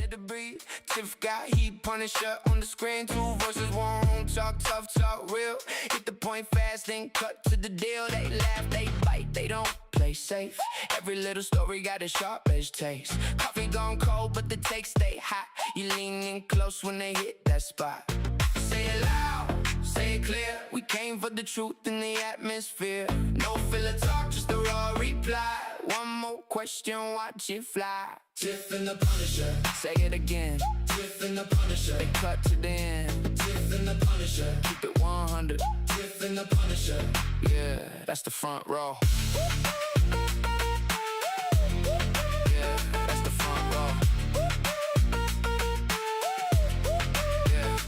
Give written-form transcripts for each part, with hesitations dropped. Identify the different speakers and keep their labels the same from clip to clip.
Speaker 1: air to breathe. Tiff got heat, Punisher on the screen. Two voices, one talk tough, talk real. Hit the point fast, then cut to the deal. They laugh, they bite, they don't play safe. Every little story got a sharp-edged taste. Coffee gone cold, but the takes stay hot. You lean in close when they hit that spot. Say it loud, say it clear. We came for the truth in the atmosphere. No filler talk, just a raw reply. One more question, watch it fly. Tiff and the Punisher. Say it again. Tiff and the Punisher. They cut to the end. Tiff and the Punisher. Keep it 100. Tiff and the Punisher. Yeah, that's the front row. Yeah, that's the front row. Yeah,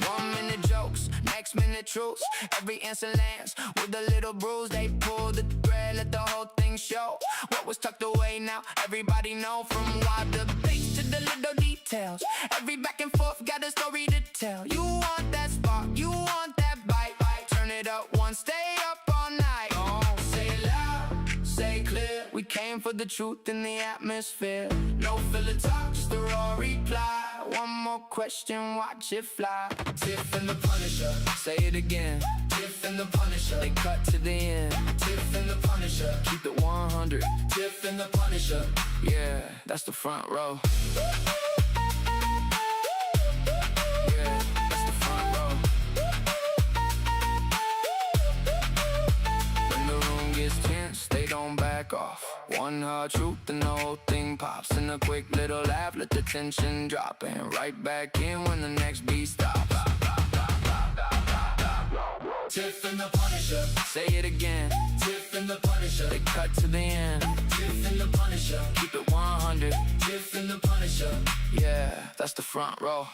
Speaker 1: 1 minute jokes, next minute truths. Every answer lands with a little bruise. They pull the thread, let the whole thing show. What was tucked away now, everybody know. From wild debates to the little details. Every back and forth got a story to tell. You want that spark, you want that bite. Turn it up one, stay up all night. Oh, say it loud, say it clear. We came for the truth in the atmosphere. No filler talk, just a raw reply. One more question, watch it fly. Tiff and the Punisher. Say it again. Tiff and the Punisher. They cut to the end. Tiff and the Punisher. Keep it 100. Tiff and the Punisher. Yeah, that's the front row. Yeah, that's the front row. When the room gets tense, they don't back off. One hard truth and the whole thing pops. And a quick little laugh, let the tension drop. And right back in when the next beat stops. Tiff and the Punisher. Say it again. Tiff and the Punisher. They cut to the end. Tiff and the Punisher. Keep it 100. Tiff and the Punisher. Yeah, that's the front row.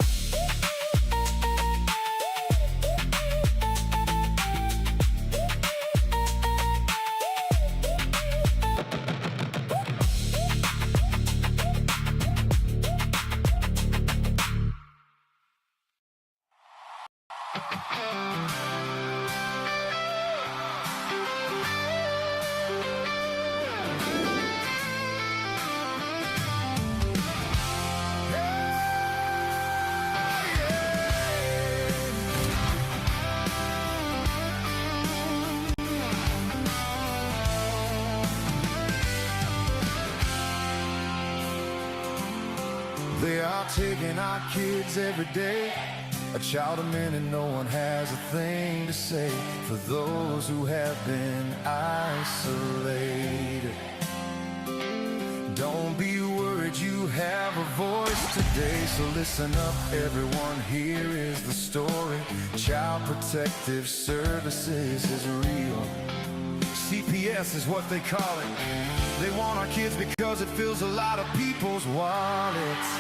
Speaker 2: They are taking our kids every day. A child a minute, no one has a thing to say. For those who have been isolated, don't be worried, you have a voice today. So listen up everyone, here is the story. Child Protective Services is real. CPS is what they call it. They want our kids because it fills a lot of people's wallets.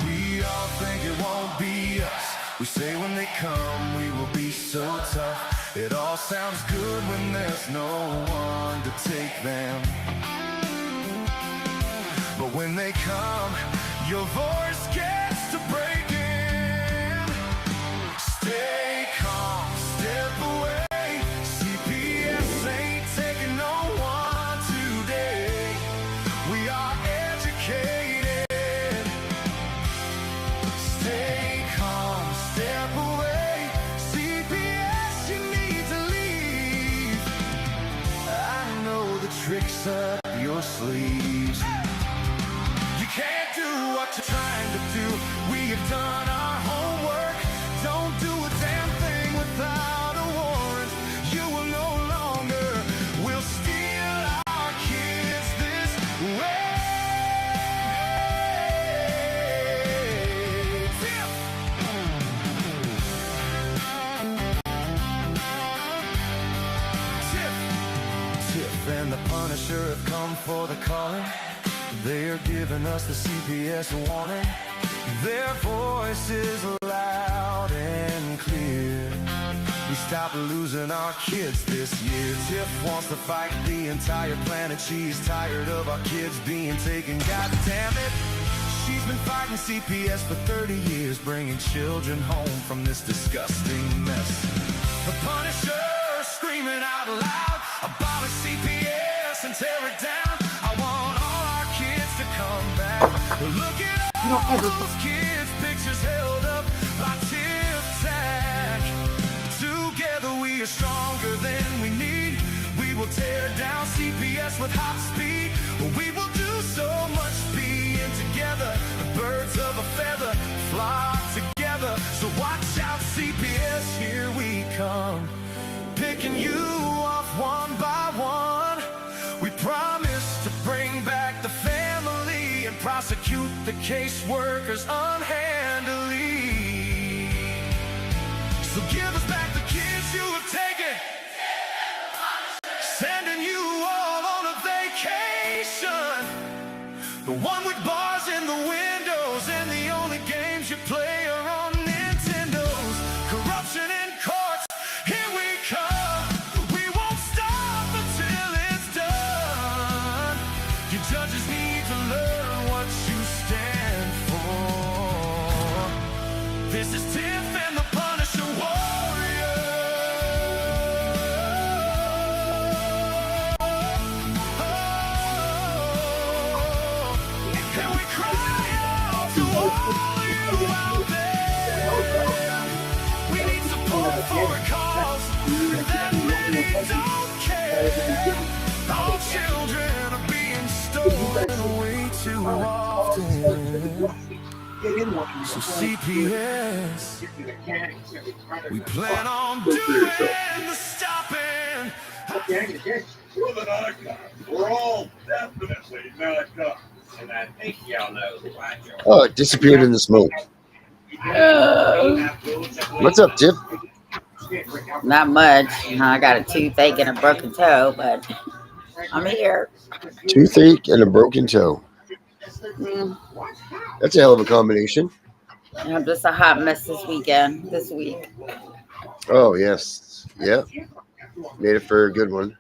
Speaker 2: We all think it won't be us. We say when they come we will be so tough. It all sounds good when there's no one to take them. But when they come, your voice gets to breaking. Stay calm, step away. CPS ain't taking no one today. We are educated. Stay calm, step away. CPS, you need to leave. I know the tricks up your sleeves. You can't do what you're trying to do. We have done our homework. Don't do a damn thing without a warrant. You will no longer will steal our kids this way. Tiff and the Punisher have come for the calling. They are giving us the CPS warning. Their voice is loud and clear. We stopped losing our kids this year. Tiff wants to fight the entire planet. She's tired of our kids being taken. God damn it. She's been fighting CPS for 30 years, bringing children home from this disgusting mess. The Punisher screaming out loud, abolish CPS and tear it down. I want all our kids to come back. Look at
Speaker 3: You don't ever.
Speaker 2: those kids' pictures held up by tic-tac. Together we are stronger than we need. We will tear down CPS with hot speed. We will do so much being together. The birds of a feather flock together. So watch out, CPS, here we come. Picking you off one by one. We promise to bring back the family and prosecute the caseworkers unhandily. So give us back the kids you have taken. Sending you all on a vacation. The one with bars in the windows and the only games you play are on Nintendos. Corruption in courts, here we come. We won't stop until it's done. You judges need to learn what you stand for. This is Tiff and the Punisher Warrior. And we cry out to all you out there. We need support for a cause that many don't care. Our children are being stolen way too often. So CPS, we plan on doing the stopping.
Speaker 4: We're the narcotics. We're all definitely narcotics. And I think y'all know why.
Speaker 5: Oh, it disappeared in the smoke. What's up, Tiff?
Speaker 3: Not much. I got a toothache and a broken toe, but I'm here.
Speaker 5: Toothache and a broken toe.
Speaker 3: Mm,
Speaker 5: That's a hell of a combination.
Speaker 3: I'm just a hot mess this week.
Speaker 5: Oh, yes. Yeah. Made it for a good one.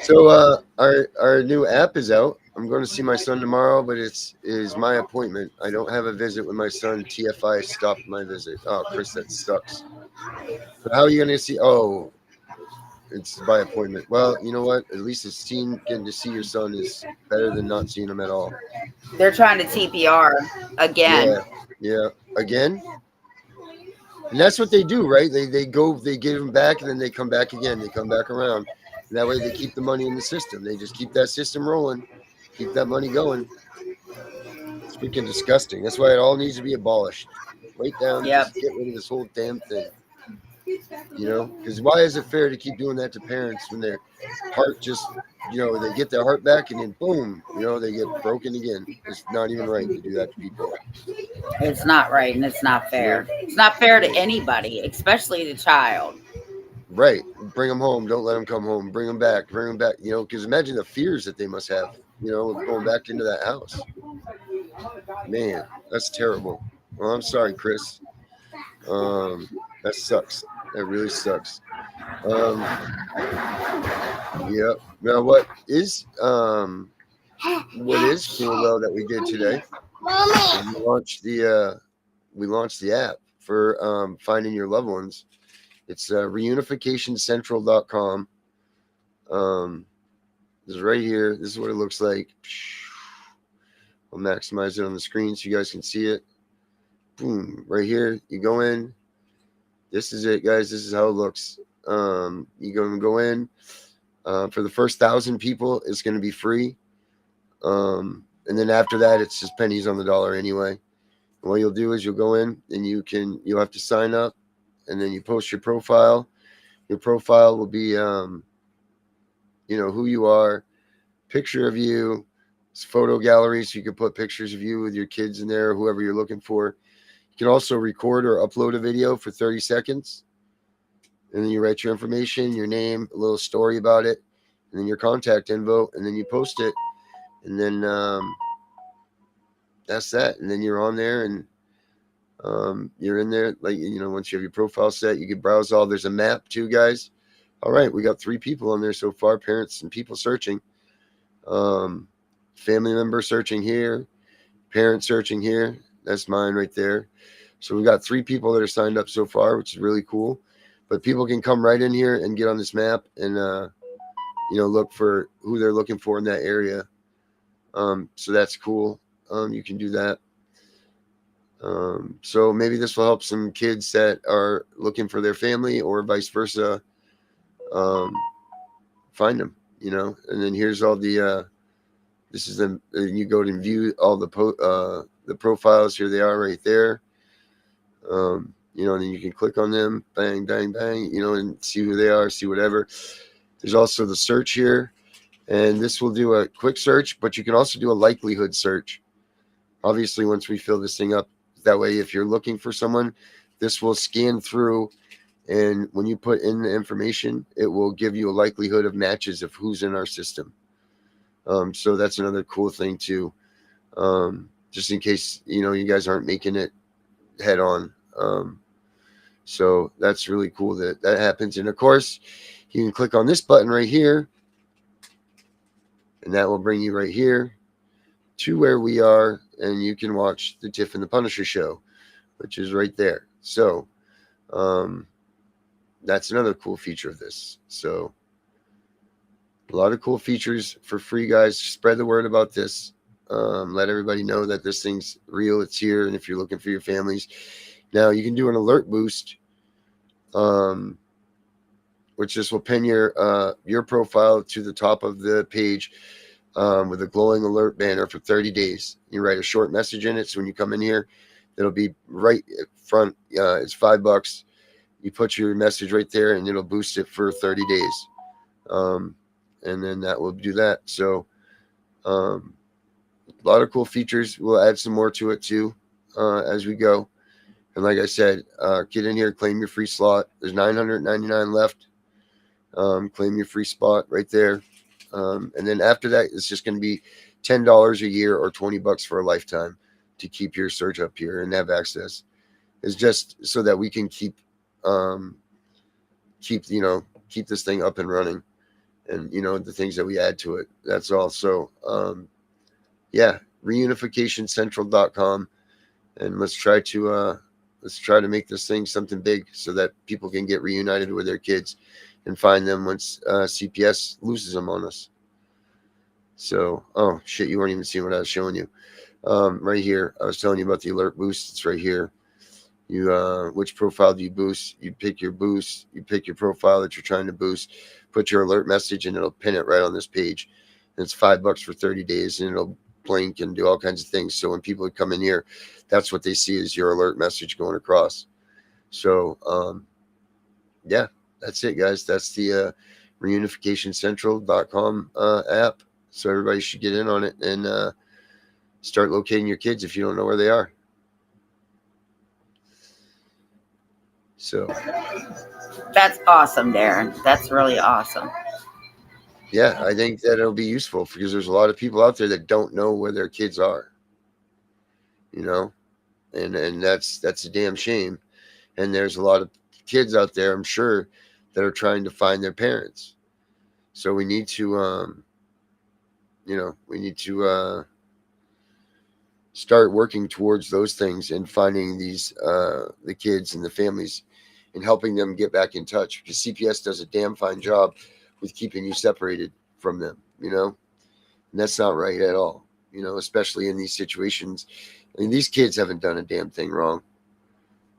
Speaker 5: So our new app is out. I'm going to see my son tomorrow, but it is my appointment. I don't have a visit with my son. TFI stopped my visit. Oh, Chris, that sucks. But how are you going to see? Oh, it's by appointment. Well, you know what? At least getting to see your son is better than not seeing him at all.
Speaker 3: They're trying to TPR again.
Speaker 5: Yeah. Again? And that's what they do, right? They give them back, and then they come back again. They come back around. And that way they keep the money in the system. They just keep that system rolling. Keep that money going. It's freaking disgusting. That's why it all needs to be abolished. Wait down.
Speaker 3: Yep.
Speaker 5: Just get rid of this whole damn thing. You know? Because why is it fair to keep doing that to parents when their heart just, they get their heart back and then boom, they get broken again. It's not even right to do that to people.
Speaker 3: It's not right, and it's not fair. It's not fair to anybody, especially the child.
Speaker 5: Right. Bring them home. Don't let them come home. Bring them back. Because imagine the fears that they must have, going back into that house. Man, that's terrible. Well, I'm sorry, Chris. That sucks. That really sucks. Yep. Now, what is cool though that we did today? We launched the app for finding your loved ones. It's reunificationcentral.com. This is right here. This is what it looks like. I'll maximize it on the screen so you guys can see it. Boom, right here. You go in. This is it, guys. This is how it looks. You go in. For the first 1,000 people, it's going to be free. And then after that, it's just pennies on the dollar anyway. And what you'll do is you'll go in and you'll have to sign up, and then you post your profile. Your profile will be, who you are, picture of you, photo gallery, so you can put pictures of you with your kids in there, or whoever you're looking for. You can also record or upload a video for 30 seconds. And then you write your information, your name, a little story about it, and then your contact info, and then you post it. And then that's that. And then you're on there, and you're in there. Like, once you have your profile set, you can browse all. There's a map too, guys. All right, we got 3 people on there so far, parents and people searching. Family member searching here, parent searching here. That's mine right there. So we got 3 people that are signed up so far, which is really cool. But people can come right in here and get on this map and, look for who they're looking for in that area. So that's cool. you can do that. So maybe this will help some kids that are looking for their family, or vice versa, find them, you know. And then here's all the this is the, you go and view all the profiles. Here they are right there. You know, and then you can click on them, bang, bang, bang, you know, and see who they are, see whatever. There's also the search here, and this will do a quick search, but you can also do a likelihood search. Obviously, once we fill this thing up, that way, if you're looking for someone, this will scan through, and when you put in the information, it will give you a likelihood of matches of who's in our system. So that's another cool thing too, just in case, you know, you guys aren't making it head on. So that's really cool that that happens. And of course, you can click on this button right here, and that will bring you right here to where we are, and you can watch the Tiff and the Punisher show, which is right there. So that's another cool feature of this. So a lot of cool features for free, guys. Spread the word about this. Let everybody know that this thing's real, it's here, and if you're looking for your families. Now you can do an alert boost, which just will pin your profile to the top of the page with a glowing alert banner for 30 days. You write a short message in it, so when you come in here, it'll be right front. It's $5. You put your message right there, and it'll boost it for 30 days. And then that will do that. So a lot of cool features. We'll add some more to it too as we go. And like I said, get in here, claim your free slot. There's 999 left. Claim your free spot right there. And then after that, it's just going to be $10 a year or $20 for a lifetime to keep your search up here and have access. It's just so that we can keep this thing up and running, and, you know, the things that we add to it. That's all. So, yeah, reunificationcentral.com, and let's try to make this thing something big so that people can get reunited with their kids and find them once CPS loses them on us. So, oh shit, you weren't even seeing what I was showing you. Right here, I was telling you about the alert boost. It's right here. You which profile do you boost? You pick your boost. You pick your profile that you're trying to boost. Put your alert message, and it'll pin it right on this page. And it's $5 for 30 days, and it'll blink and do all kinds of things. So when people come in here, that's what they see is your alert message going across. So yeah, that's it, guys. That's the reunificationcentral.com app. So everybody should get in on it and start locating your kids if you don't know where they are. So
Speaker 3: That's awesome, Darren. That's really awesome.
Speaker 5: yeah, I think that it'll be useful because there's a lot of people out there that don't know where their kids are, you know, and that's a damn shame. And there's a lot of kids out there, I'm sure, that are trying to find their parents. So we need to, start working towards those things and finding these, the kids and the families and helping them get back in touch, because CPS does a damn fine job with keeping you separated from them, you know, and that's not right at all, you know, especially in these situations. I mean, these kids haven't done a damn thing wrong,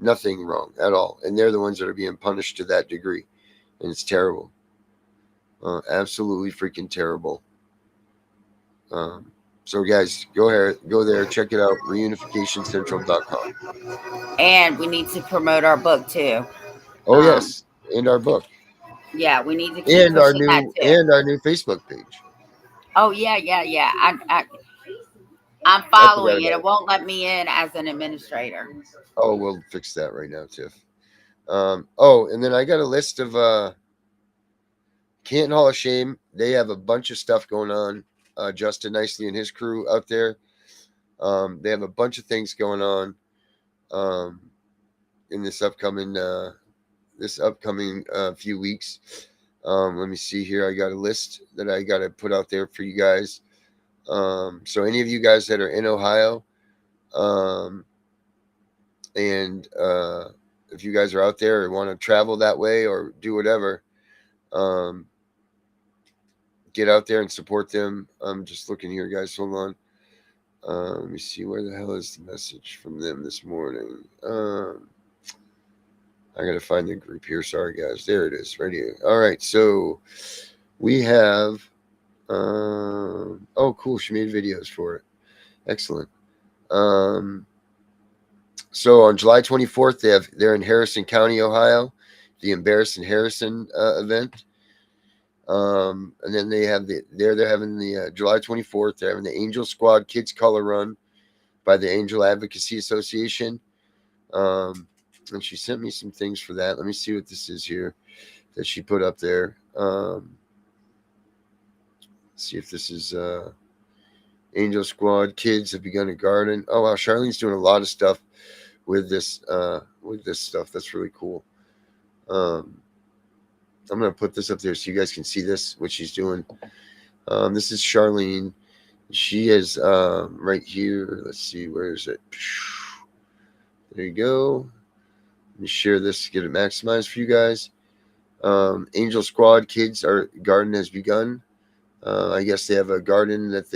Speaker 5: nothing wrong at all. And they're the ones that are being punished to that degree. And it's terrible. Absolutely freaking terrible. So guys, go there, check it out, reunificationcentral.com.
Speaker 3: And we need to promote our book too.
Speaker 5: Oh yes, and our book.
Speaker 3: Yeah, we need to keep
Speaker 5: And our
Speaker 3: pushing that
Speaker 5: new
Speaker 3: too.
Speaker 5: Facebook page.
Speaker 3: Oh yeah. I'm
Speaker 5: I forgot
Speaker 3: following it.
Speaker 5: about
Speaker 3: It won't let me in as an administrator.
Speaker 5: Oh, we'll fix that right now, Tiff. And then I got a list of Canton Hall of Shame. They have a bunch of stuff going on. Justin Nicely and his crew out there. They have a bunch of things going on in this upcoming few weeks. Let me see here. I got a list that I got to put out there for you guys. So any of you guys that are in Ohio, and if you guys are out there or want to travel that way or do whatever, get out there and support them. I'm just looking here, guys. Hold Let me see, where the hell is the message from them this morning? I gotta find the group here. Sorry, guys. There it is, right here. All right, so we have. Oh, cool. She made videos for it. Excellent. So on July 24th, they're in Harrison County, Ohio, the Embarrassing Harrison event. And then they're having the July 24th. They're having the Angel Squad Kids Color Run by the Angel Advocacy Association. And she sent me some things for that. Let me see what this is here that she put up there. See if this is Angel Squad Kids have begun a garden. Oh wow, Charlene's doing a lot of stuff with this stuff. That's really cool. I'm gonna put this up there so you guys can see this, what she's doing. This is Charlene. She is right here. Let's see, where is it? There you go. Let me share this, get it maximized for you guys. Angel Squad Kids garden has begun. I guess they have a garden that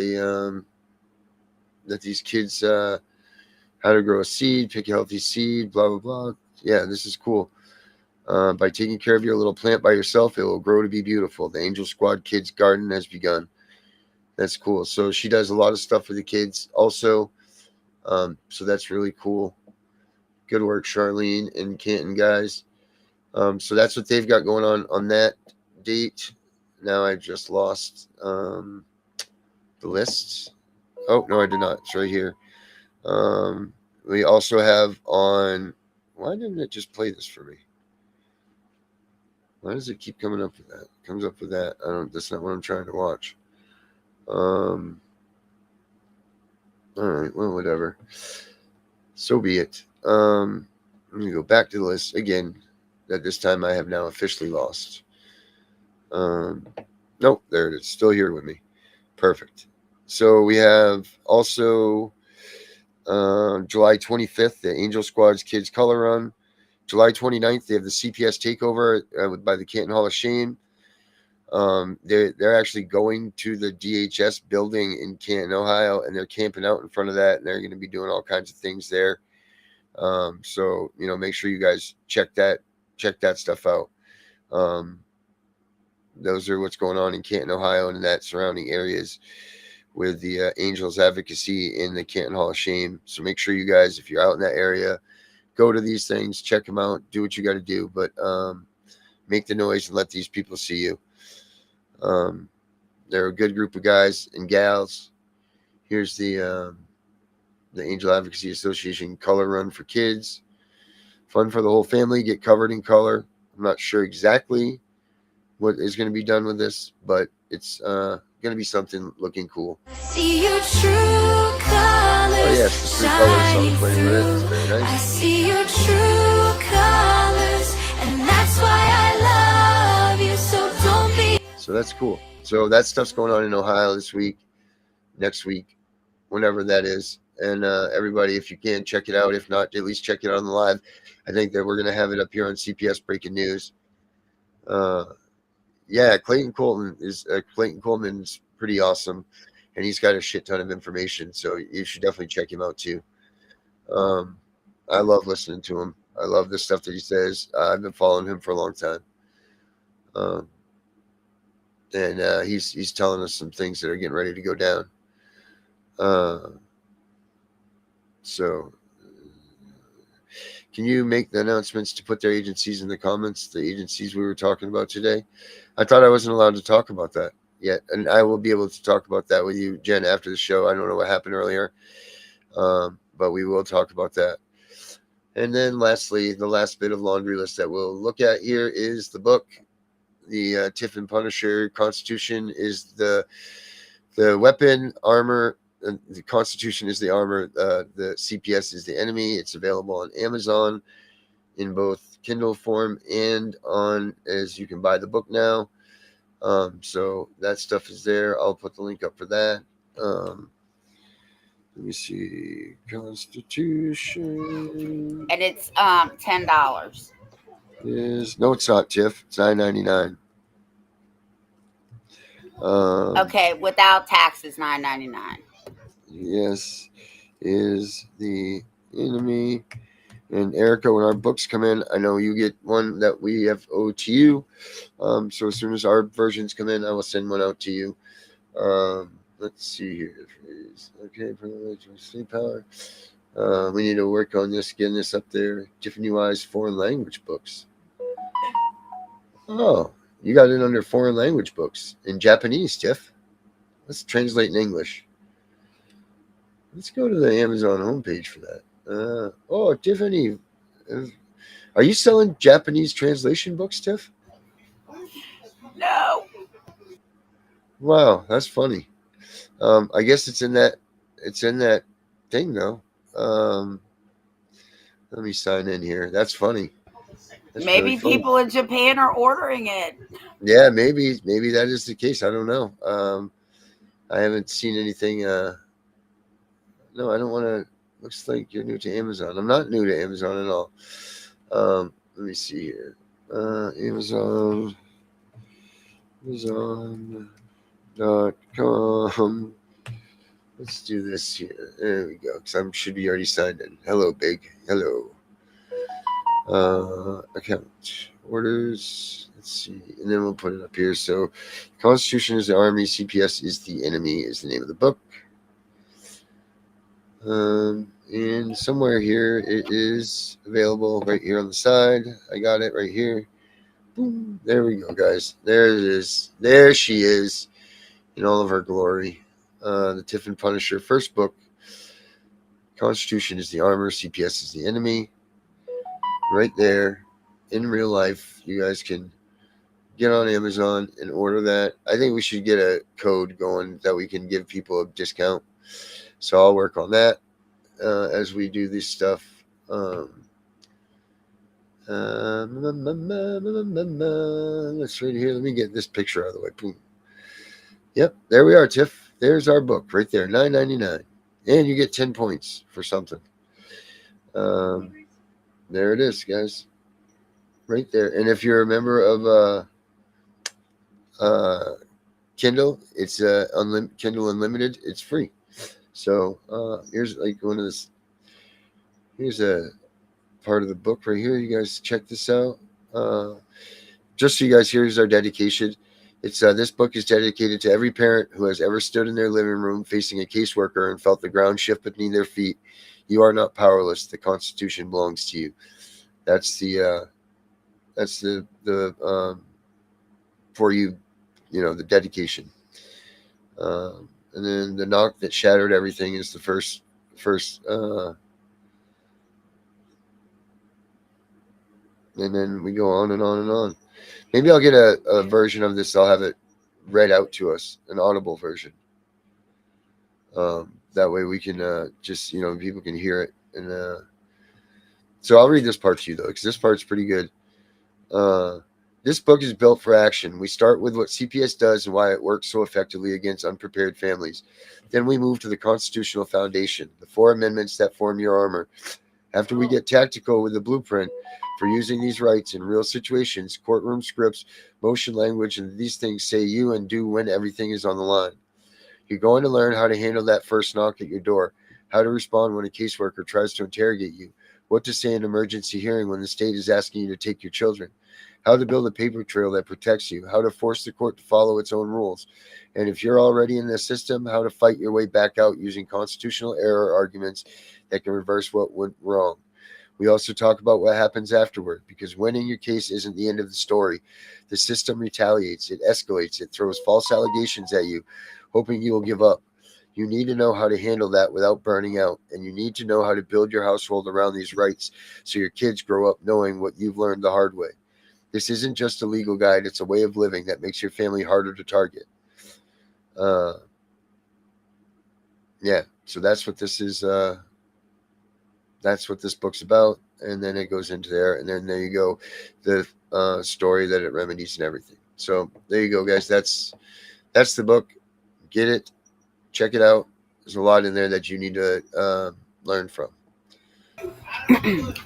Speaker 5: these kids how to grow a seed, pick a healthy seed, blah blah blah. Yeah, this is cool. By taking care of your little plant by yourself, it will grow to be beautiful. The Angel Squad Kids Garden has begun. That's cool. So she does a lot of stuff for the kids also. So that's really cool. Good work, Charlene and Canton, guys. So that's what they've got going on that date. Now I just lost the list. Oh, no, I did not. It's right here. We also have on... Why didn't it just play this for me? Why does it keep coming up with that? It comes up with that. That's not what I'm trying to watch. All right, well, whatever. So be it. I'm going to go back to the list again. That this time I have now officially lost. Nope, there it is. Still here with me. Perfect. So we have also July 25th, the Angel Squad's Kids Color Run. July 29th, they have the CPS takeover by the Canton Hall of Shame. They're actually going to the DHS building in Canton, Ohio, and they're camping out in front of that, and they're going to be doing all kinds of things there. So make sure you guys check that stuff out. Those are what's going on in Canton, Ohio, and that surrounding areas with the Angels Advocacy in the Canton Hall of Shame. So make sure you guys, if you're out in that area, go to these things, check them out, do what you got to do, but make the noise and let these people see you. They're a good group of guys and gals. Here's the Angel Advocacy Association Color Run for kids. Fun for the whole family. Get covered in color. I'm not sure exactly what is going to be done with this, but it's going to be something looking cool.
Speaker 1: See your true colors.
Speaker 5: Oh yes, the three colors song playing with it. It's very nice.
Speaker 1: I see your true colors, and that's why I love you. So don't be.
Speaker 5: So that's cool. So that stuff's going on in Ohio this week, next week, whenever that is. And everybody, if you can, check it out. If not, at least check it out on the live. I think that we're going to have it up here on CPS Breaking News. Yeah, Clayton Coleman's pretty awesome, and he's got a shit ton of information. So you should definitely check him out too. I love listening to him. I love the stuff that he says. I've been following him for a long time. And he's telling us some things that are getting ready to go down. So can you make the announcements to put their agencies in the comments, the agencies we were talking about today? I thought I wasn't allowed to talk about that yet, and I will be able to talk about that with you, Jen, after the show. I don't know what happened earlier, but we will talk about that. And then lastly, the last bit of laundry list that we'll look at here is the book. The Tiff and Punisher. Constitution is the weapon, armor. The Constitution is the armor. The CPS is the enemy. It's available on Amazon in both Kindle form and as you can buy the book now. So that stuff is there. I'll put the link up for that. Let me see. Constitution.
Speaker 3: And it's $10.
Speaker 5: No, it's not, Tiff. It's $9.99.
Speaker 3: Okay, without taxes, $9.99.
Speaker 5: Yes, is the enemy. And Erica, when our books come in, I know you get one that we have owed to you. So as soon as our versions come in, I will send one out to you. Let's see here. Okay, sleep power. We need to work on this, getting this up there. Tiffany Wise foreign language books. Oh, you got it under foreign language books in Japanese, Tiff. Let's translate in English. Let's go to the Amazon homepage for that. Oh, Tiffany, are you selling Japanese translation books, Tiff?
Speaker 3: No.
Speaker 5: Wow, that's funny. I guess it's in that thing though. Let me sign in here. That's funny. That's really
Speaker 3: Maybe
Speaker 5: funny.
Speaker 3: people in Japan are ordering it.
Speaker 5: Yeah, maybe that is the case. I don't know. I haven't seen anything. No, I don't want to. Looks like you're new to Amazon. I'm not new to Amazon at all. Let me see here. Amazon. Amazon.com. Let's do this here. There we go. Because I should be already signed in. Hello, Big. Hello. Account. Orders. Let's see. And then we'll put it up here. So, Constitution is the army. CPS is the enemy is the name of the book. And somewhere here it is available right here on the side. I got it right here. Boom. There we go, guys. There it is. There she is in all of her glory. The Tiff and Punisher first book. Constitution is the armor. CPS is the enemy. Right there in real life. You guys can get on Amazon and order that. I think we should get a code going that we can give people a discount. So I'll work on that as we do this stuff. Let's right here. Let me get this picture out of the way. Boom. Yep, there we are, Tiff. There's our book right there, $9.99, and you get 10 points for something. There it is, guys, right there. And if you're a member of Kindle, it's Kindle Unlimited. It's free. So here's like one of this. Here's a part of the book right here. You guys check this out. Just so you guys, here's our dedication. It's this book is dedicated to every parent who has ever stood in their living room facing a caseworker and felt the ground shift beneath their feet. You are not powerless. The Constitution belongs to you. That's the for you, the dedication. And then the knock that shattered everything is the first. And then we go on and on and on. Maybe I'll get a version of this. I'll have it read out to us, an audible version. That way we can just, people can hear it. And so I'll read this part to you, though, because this part's pretty good. This book is built for action. We start with what CPS does and why it works so effectively against unprepared families. Then we move to the constitutional foundation, the 4 amendments that form your armor. After we get tactical with the blueprint for using these rights in real situations, courtroom scripts, motion language, and these things say you and do when everything is on the line. You're going to learn how to handle that first knock at your door, how to respond when a caseworker tries to interrogate you, what to say in an emergency hearing when the state is asking you to take your children, how to build a paper trail that protects you, how to force the court to follow its own rules, and if you're already in the system, how to fight your way back out using constitutional error arguments that can reverse what went wrong. We also talk about what happens afterward, because winning your case isn't the end of the story. The system retaliates, it escalates, it throws false allegations at you, hoping you will give up. You need to know how to handle that without burning out, and you need to know how to build your household around these rights so your kids grow up knowing what you've learned the hard way. This isn't just a legal guide, it's a way of living that makes your family harder to target. Yeah, so that's what this is. That's what this book's about, and then it goes into there, and then there you go, the story that it remedies and everything. So there you go, guys. That's the book. Get it, check it out. There's a lot in there that you need to learn from.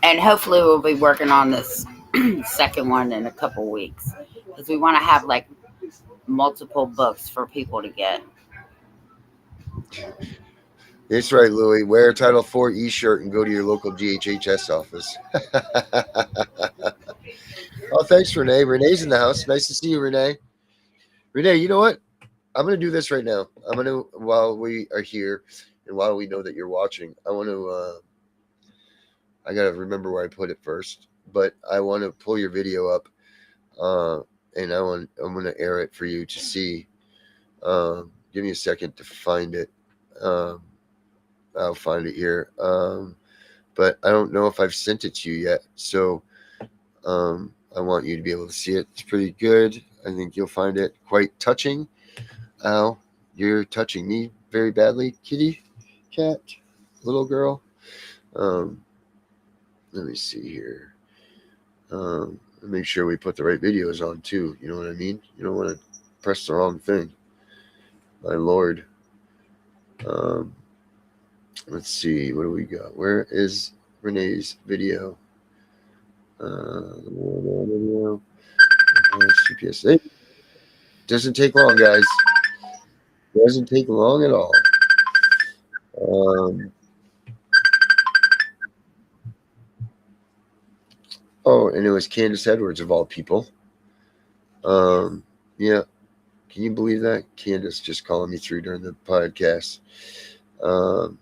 Speaker 3: And hopefully we'll be working on this second one in a couple weeks, because we want to have like multiple books for people to get.
Speaker 5: That's right, Louie. Wear a Title IV e-shirt and go to your local GHHS office. Oh, thanks, Renee. Renee's in the house. Nice to see you, Renee. Renee, you know what? I'm going to do this right now. I'm going to, while we are here and while we know that you're watching, I want to, I got to remember where I put it first, but I want to pull your video up, and I'm going to air it for you to see. Give me a second to find it. I'll find it here. But I don't know if I've sent it to you yet. So, I want you to be able to see it. It's pretty good. I think you'll find it quite touching. Ow, you're touching me very badly, kitty, cat, little girl. Let me see here. Make sure we put the right videos on too. You know what I mean? You don't want to press the wrong thing. My lord. Let's see. What do we got? Where is Renee's video? CPS. It doesn't take long, guys. It doesn't take long at all. Oh, and it was Candace Edwards of all people. Yeah. Can you believe that? Candace just calling me through during the podcast. All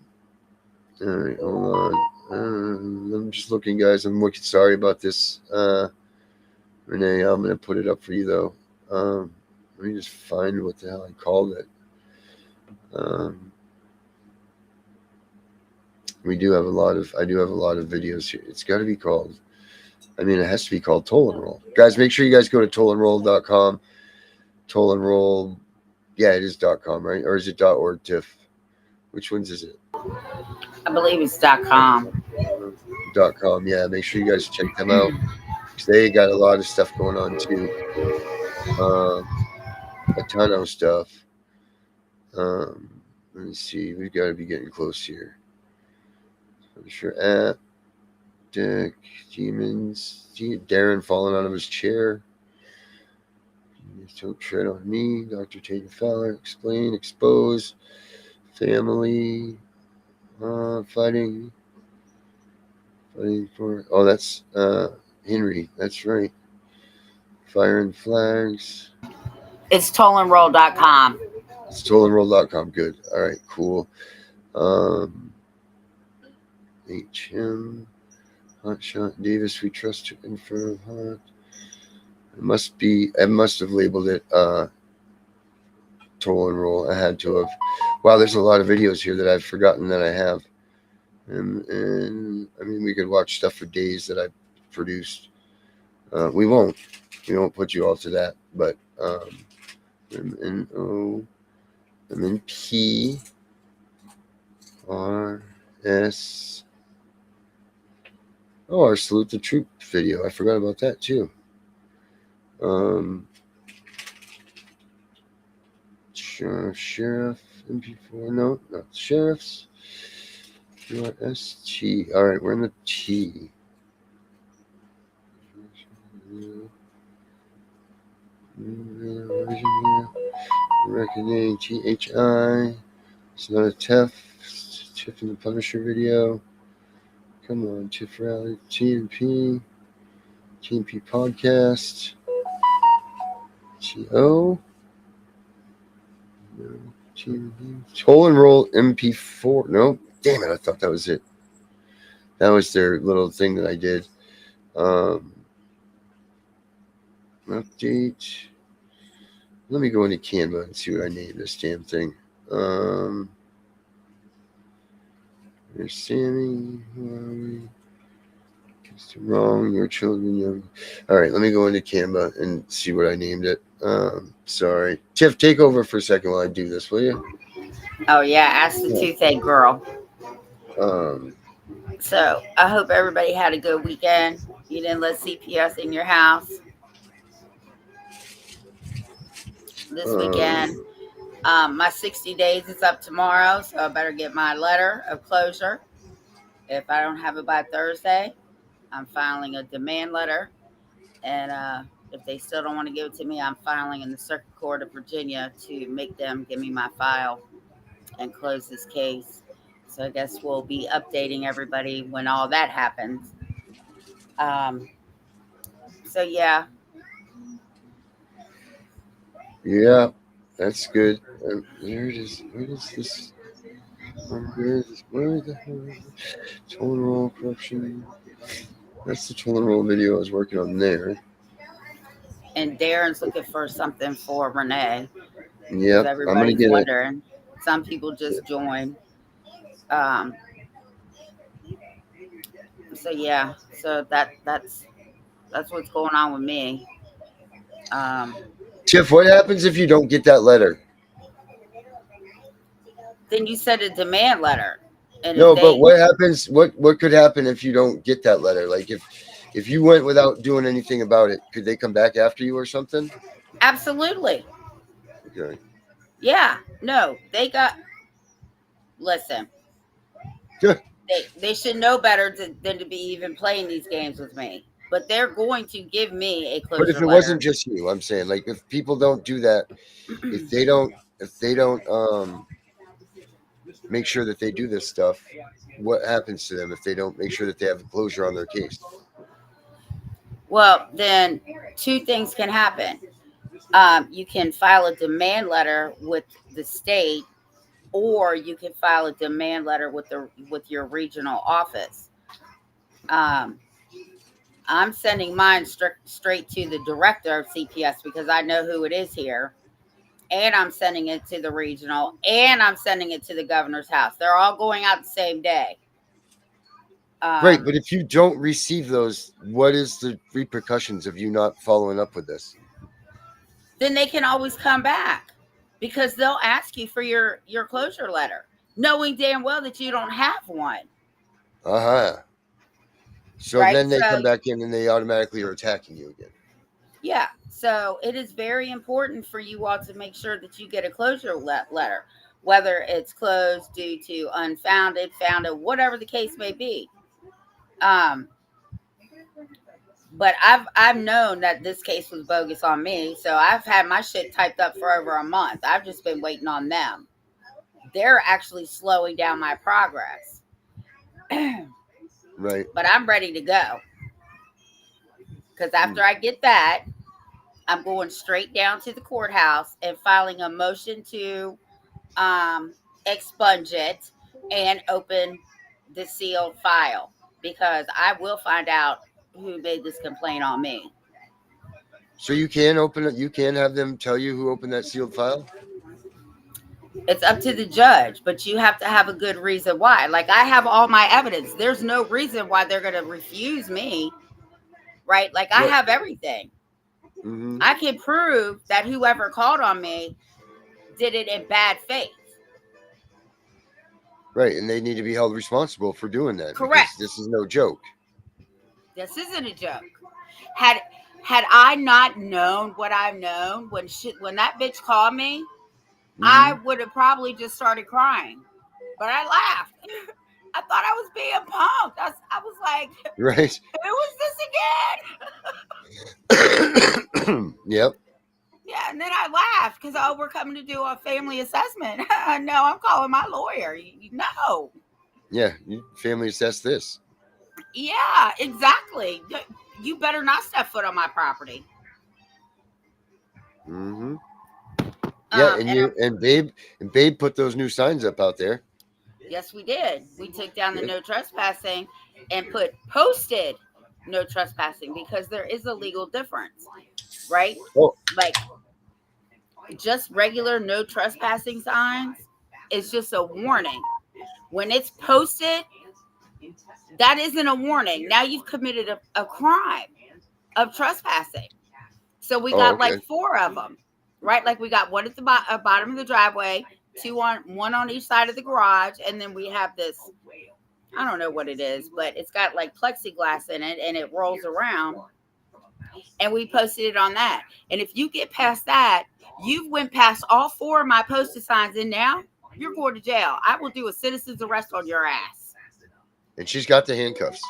Speaker 5: right, hold on. I'm just looking, guys. I'm looking. Sorry about this, Renee. I'm gonna put it up for you though. Let me just find what the hell I called it. I do have a lot of videos here. It's got to be called. I mean, it has to be called Toll and Roll. Guys, make sure you guys go to tollandroll.com. Toll and Roll. Yeah, it is .com, right? Or is it .org, Tiff? Which ones is it?
Speaker 3: I believe it's .com.
Speaker 5: .com. Yeah, make sure you guys check them out. They got a lot of stuff going on too. A ton of stuff. Let me see. We've got to be getting close here. Punisher app. Dick. Demons. Darren falling out of his chair. Don't tread on me. Dr. Tatum Fowler. Explain. Expose. Family. Fighting for. Oh, that's Henry. That's right. Firing flags.
Speaker 3: It's tollandroll.com.
Speaker 5: It's tollandroll.com. Good. All right. Cool. HM. Hotshot Davis. We trust to Inferno Hot. I must have labeled it Toll and Roll. I had to have. Wow, there's a lot of videos here that I've forgotten that I have. And I mean, we could watch stuff for days that I've produced. We won't put you all to that, but MNO, MNP, RS. Oh, our Salute the Troop video. I forgot about that too. Sheriff, MP4. No, not sheriffs. ST. All right, we're in the T. Reckoning THI. It's not a Tiff and The Punisher video. Come on, Tiff Rally. TNP podcast. TO. Toll and Roll MP4. Nope. Damn it, I thought that was it. That was their little thing that I did. Update. Let me go into Canva and see what I named this damn thing. There's Sammy. Who are we? It's wrong. Your children young. All right, let me go into Canva and see what I named it. Sorry. Tiff, take over for a second while I do this, will you?
Speaker 3: Oh, yeah. Ask the toothache girl.
Speaker 5: Um,
Speaker 3: So I hope everybody had a good weekend. You didn't let CPS in your house this weekend. My 60 days is up tomorrow, so I better get my letter of closure. If I don't have it by Thursday, I'm filing a demand letter. And if they still don't want to give it to me, I'm filing in the Circuit Court of Virginia to make them give me my file and close this case. So I guess we'll be updating everybody when all that happens. So yeah.
Speaker 5: Yeah, that's good. Where is this? Where the hell is it? Total corruption. That's the total video I was working on there.
Speaker 3: And Darren's looking for something for Renee because
Speaker 5: Yep, I'm gonna
Speaker 3: everybody's
Speaker 5: get it.
Speaker 3: wondering. Some people just join. Um, so yeah, so that's what's going on with me. Um,
Speaker 5: Tiff, what happens if you don't get that letter?
Speaker 3: then you send a demand letter, and if
Speaker 5: No, but
Speaker 3: they
Speaker 5: what happens? What could happen if you don't get that letter? Like if you went without doing anything about it, could they come back after you or something?
Speaker 3: absolutely,
Speaker 5: Okay.
Speaker 3: yeah, no, they got. Listen, they should know better than to be even playing these games with me. But they're going to give me a
Speaker 5: But if
Speaker 3: closure
Speaker 5: it
Speaker 3: letter.
Speaker 5: wasn't just you, I'm saying, like, if people don't do that, if they don't make sure that they do this stuff, what happens to them if they don't make sure that they have a closure on their case?
Speaker 3: Well, then two things can happen. You can file a demand letter with the state, or you can file a demand letter with your regional office. I'm sending mine straight to the director of CPS because I know who it is here, and I'm sending it to the regional, and I'm sending it to the governor's house. They're all going out the same day.
Speaker 5: Right, but if you don't receive those, what is the repercussions of you not following up with this?
Speaker 3: Then they can always come back because they'll ask you for your closure letter, knowing damn well that you don't have one.
Speaker 5: Uh-huh. So
Speaker 3: right?
Speaker 5: then they
Speaker 3: So
Speaker 5: come back in and they automatically are attacking you again.
Speaker 3: yeah, so it is very important for you all to make sure that you get a closure letter, whether it's closed due to unfounded, founded, whatever the case may be. But I've known that this case was bogus on me, so I've had my shit typed up for over a month. I've just been waiting on them. They're actually slowing down my progress.
Speaker 5: Right.
Speaker 3: But I'm ready to go. Because after I get that, I'm going straight down to the courthouse and filing a motion to expunge it and open the sealed file, because I will find out who made this complaint on me.
Speaker 5: So you can open it. You can have them tell you who opened that sealed file.
Speaker 3: It's up to the judge, but you have to have a good reason why. Like, I have all my evidence. There's no reason why they're going to refuse me, right? Like, I have everything.
Speaker 5: Mm-hmm.
Speaker 3: I can prove that whoever called on me did it in bad faith.
Speaker 5: Right, and they need to be held responsible for doing that.
Speaker 3: Correct.
Speaker 5: This is no joke.
Speaker 3: This isn't a joke. Had I not known what I've known, when that bitch called me, I would have probably just started crying. But I laughed. I thought I was being punked. I was like,
Speaker 5: right.
Speaker 3: Who is this again?
Speaker 5: Yep.
Speaker 3: Yeah, and then I laughed because, we're coming to do a family assessment. No, I'm calling my lawyer. No.
Speaker 5: Yeah, you family assess this.
Speaker 3: Yeah, exactly. You better not step foot on my property.
Speaker 5: Mm-hmm. Yeah, and Babe put those new signs up out there.
Speaker 3: Yes, we did. We took down the no trespassing and posted no trespassing, because there is a legal difference, right?
Speaker 5: Oh.
Speaker 3: Like, just regular no trespassing signs is just a warning. When it's posted, that isn't a warning. Now you've committed a crime of trespassing. So we got like 4 of them, right? Like, we got one at the bottom of the driveway, one on each side of the garage, and then we have this, I don't know what it is, but it's got like plexiglass in it and it rolls around. And we posted it on that. And if you get past that, you've went past all 4 of my posted signs, and now you're going to jail. I will do a citizen's arrest on your ass.
Speaker 5: And she's got the handcuffs.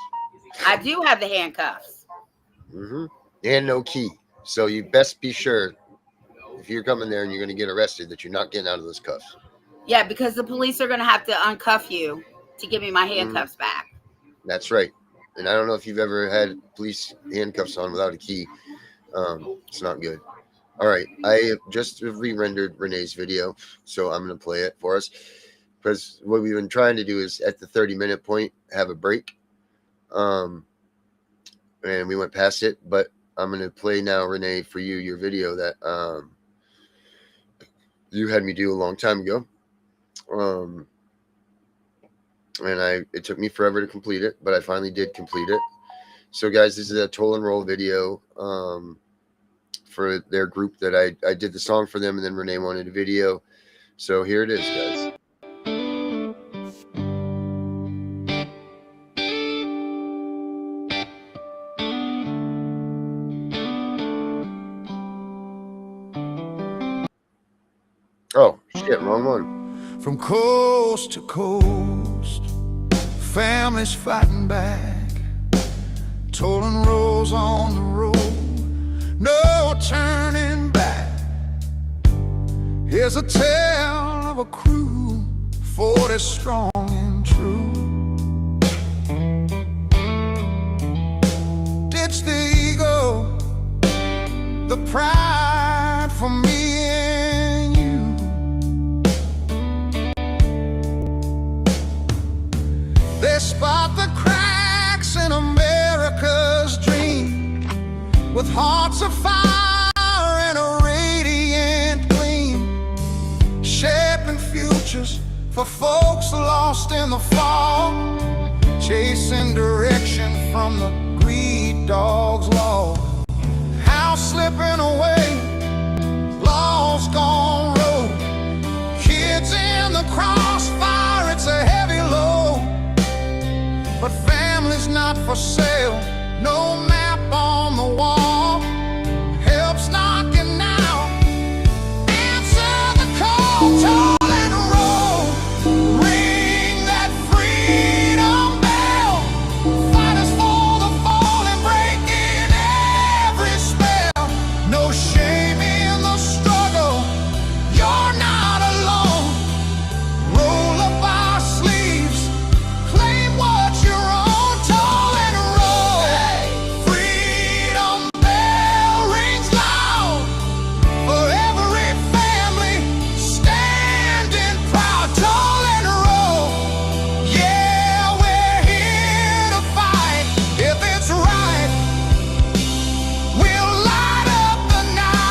Speaker 3: I do have the handcuffs.
Speaker 5: Mm-hmm. And no key. So you best be sure, if you're coming there and you're going to get arrested, that you're not getting out of those cuffs.
Speaker 3: Yeah, because the police are going to have to uncuff you to give me my handcuffs back.
Speaker 5: That's right. And I don't know if you've ever had police handcuffs on without a key. It's not good. All right. I just re-rendered Renee's video, so I'm going to play it for us. Because what we've been trying to do is at the 30-minute point, have a break. And we went past it, but I'm going to play now, Renee, for you, your video that you had me do a long time ago. And it took me forever to complete it, but I finally did complete it. So guys, this is a toll and roll video for their group that I did the song for them, and then Renee wanted a video. So here it is, guys. Oh, shit, wrong one.
Speaker 2: From coast to coast, families fighting back, tolling rolls on the road, no turning back. Here's a tale of a crew, 40 strong and true. Ditch the ego, the pride for me and you. They spot the cracks in America's dream, with hearts of fire and a radiant gleam, shaping futures for folks lost in the fog, chasing direction from the greed dog's law. House slipping away, laws gone rogue, kids in the crossfire, it's a heavy load. But family's not for sale, no map on the wall, help's knocking now. Answer the call, toll and roll, ring that freedom bell. Fighters for the fallen, breaking every spell. No shame in the struggle, you're not alone. Roll up our sleeves, claim what you're on, toll and roll. Freedom bell rings loud for every family standing proud, toll and roll. Yeah, we're here to fight. If it's right, we'll light up the night.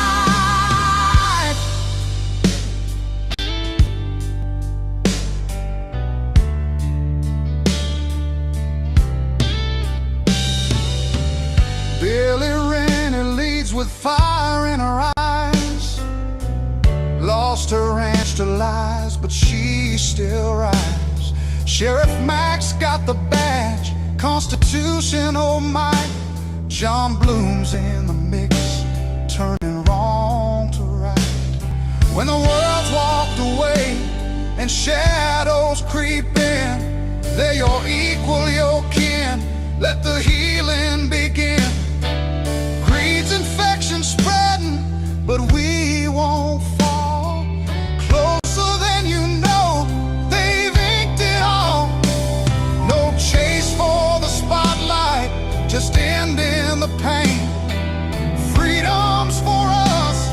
Speaker 2: Billy Rennie leads with fire in her eyes, lost her ranch to lies, but she still rise. Sheriff Max got the badge, constitutional might. John Bloom's in the mix, turning wrong to right. When the world's walked away and shadows creep in, they're your equal, your kin. Let the healing begin. Greed's infection spreading, but we won't fall. Closer than you know, they've inked it all. No chase for the spotlight, just ending the pain. Freedom's for us,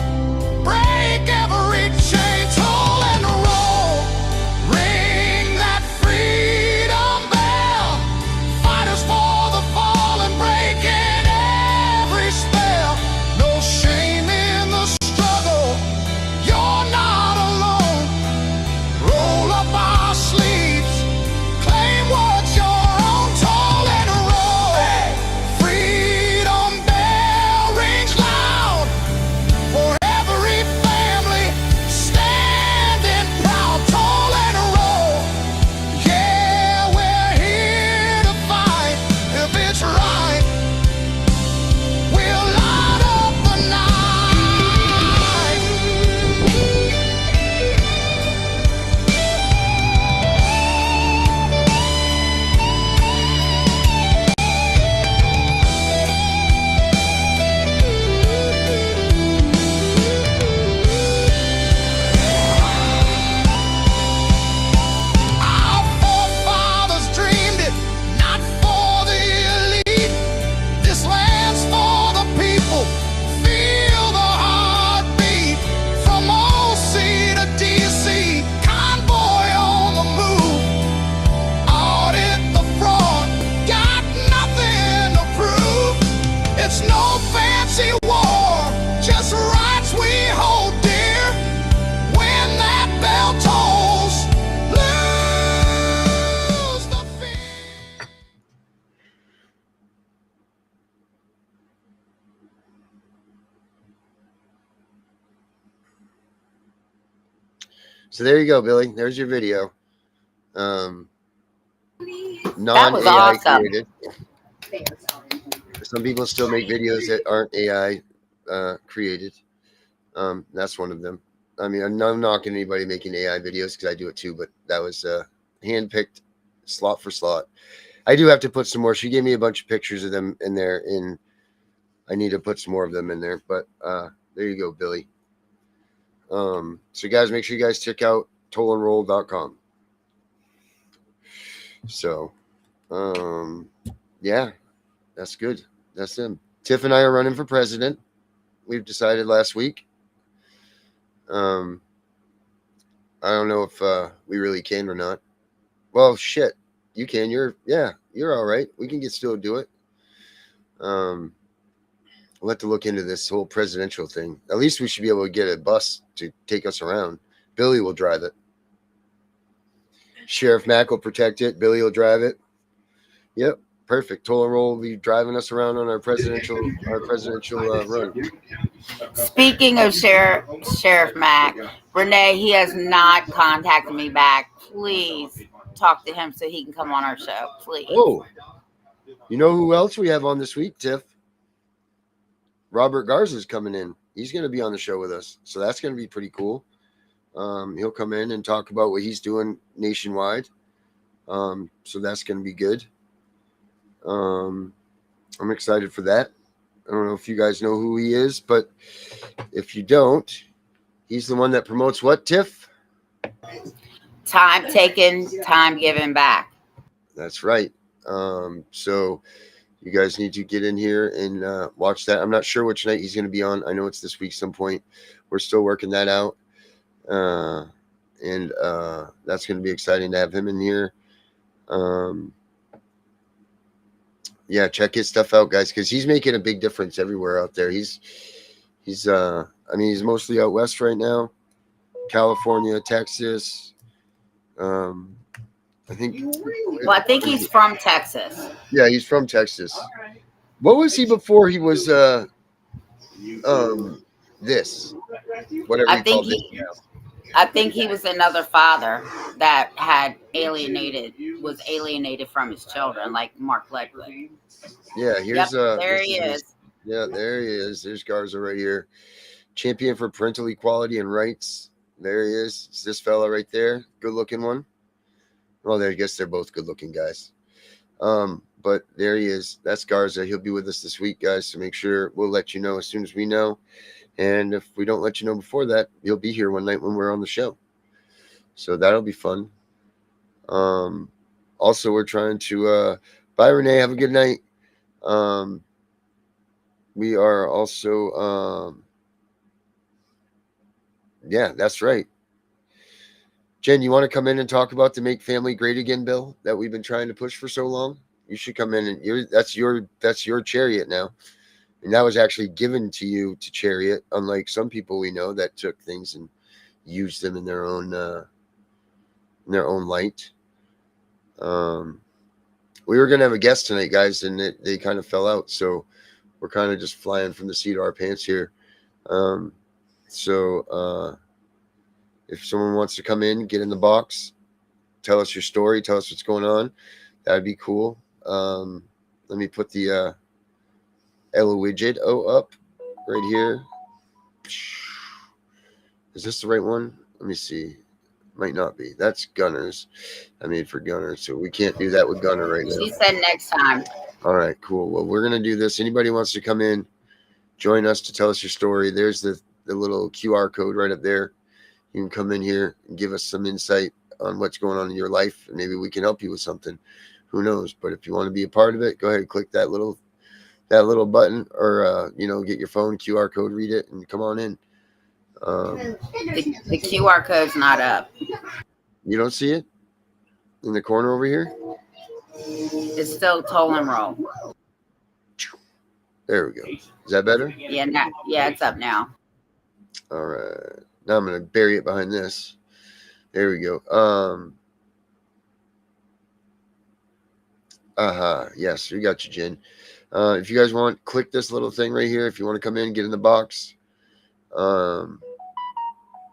Speaker 2: break every chain, toll and roll, ring that freedom bell. Fighters for the fallen,
Speaker 5: So there you go, Billy. There's your video.
Speaker 3: That was
Speaker 5: Non-AI
Speaker 3: awesome.
Speaker 5: created. Some people still make videos that aren't AI created. That's one of them. I mean, I'm not knocking anybody making AI videos because I do it too, but that was handpicked slot for slot. I do have to put some more. She gave me a bunch of pictures of them in there, and I need to put some more of them in there. But there you go, Billy. So guys, make sure you guys check out tollandroll.com. So, yeah, that's good. That's them. Tiff and I are running for president. We've decided last week. I don't know if we really can or not. Well, shit, you can. You're all right. We can still do it. We'll have to look into this whole presidential thing. At least we should be able to get a bus to take us around. Billy will drive it. Sheriff Mack will protect it. Billy will drive it. Yep, perfect. Toll and Roll will be driving us around on our presidential run.
Speaker 3: Speaking of Sheriff Mack, Renee, he has not contacted me back. Please talk to him so he can come on our show, please.
Speaker 5: Oh, you know who else we have on this week, Tiff? Robert Garza's coming in. He's going to be on the show with us, so that's going to be pretty cool. He'll come in and talk about what he's doing nationwide. So that's going to be good. I'm excited for that. I don't know if you guys know who he is, but if you don't, he's the one that promotes what, Tiff?
Speaker 3: Time taken, time given back.
Speaker 5: That's right. So you guys need to get in here and watch that. I'm not sure which night he's going to be on. I know it's this week some point. We're still working that out. And that's going to be exciting to have him in here. Yeah, check his stuff out, guys, because he's making a big difference everywhere out there. He's mostly out west right now, California, Texas. I think
Speaker 3: he's from Texas.
Speaker 5: Yeah, he's from Texas. What was he before he was this? Whatever you call it now.
Speaker 3: I think he was another father that was alienated from his children, like Mark Ledway.
Speaker 5: Yeah, here's
Speaker 3: there he is.
Speaker 5: Yeah, there he is. There's Garza right here. Champion for parental equality and rights. There he is. It's this fella right there. Good looking one. Well, I guess they're both good looking guys. But there he is. That's Garza. He'll be with us this week, guys. So make sure we'll let you know as soon as we know. And if we don't let you know before that, he'll be here one night when we're on the show. So that'll be fun. Also, we're trying to bye, Renee. Have a good night. We are also yeah, that's right. Jen, you want to come in and talk about the Make Family Great Again bill that we've been trying to push for so long? You should come in and that's your chariot now. And that was actually given to you to chariot, unlike some people we know that took things and used them in their own light. We were going to have a guest tonight, guys, and they kind of fell out. So we're kind of just flying from the seat of our pants here. So if someone wants to come in, get in the box, tell us your story, tell us what's going on, that'd be cool. Let me put the Ella widget up right here. Is this the right one? Let me see. Might not be. That's Gunners. I made for Gunner, so we can't do that with Gunner right now.
Speaker 3: She said next time.
Speaker 5: All right, cool. Well, we're gonna do this. Anybody wants to come in, join us to tell us your story. There's the little QR code right up there. You can come in here and give us some insight on what's going on in your life, and maybe we can help you with something. Who knows? But if you want to be a part of it, go ahead and click that little button, or get your phone QR code, read it, and come on in.
Speaker 3: The QR code's not up.
Speaker 5: You don't see it in the corner over here?
Speaker 3: It's still Toll and Roll.
Speaker 5: There we go. Is that better?
Speaker 3: Yeah, it's up now.
Speaker 5: All right. Now I'm going to bury it behind this. There we go. Yes, we got you, Jen. If you guys want, click this little thing right here. If you want to come in, get in the box.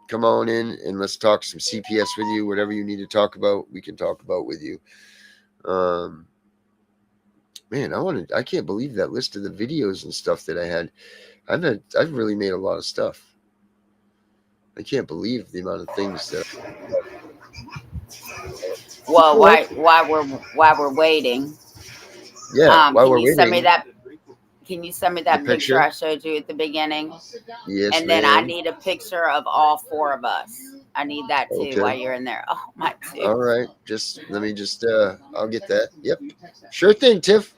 Speaker 5: come on in and let's talk some CPS with you. Whatever you need to talk about, we can talk about with you. Man, I can't believe that list of the videos and stuff that I had. I've really made a lot of stuff. I can't believe the amount of things that.
Speaker 3: Well, while we're waiting,
Speaker 5: Yeah, while
Speaker 3: can
Speaker 5: we're
Speaker 3: you send me
Speaker 5: waiting,
Speaker 3: that? Can you send me
Speaker 5: the
Speaker 3: that picture I
Speaker 5: picture.
Speaker 3: showed you at the beginning?
Speaker 5: Yes,
Speaker 3: And then I
Speaker 5: ma'am.
Speaker 3: need a picture of all 4 of us. I need that too while
Speaker 5: Okay.
Speaker 3: you're in there. Oh, my too.
Speaker 5: All right. Let me I'll get that. Yep. Sure thing, Tiff.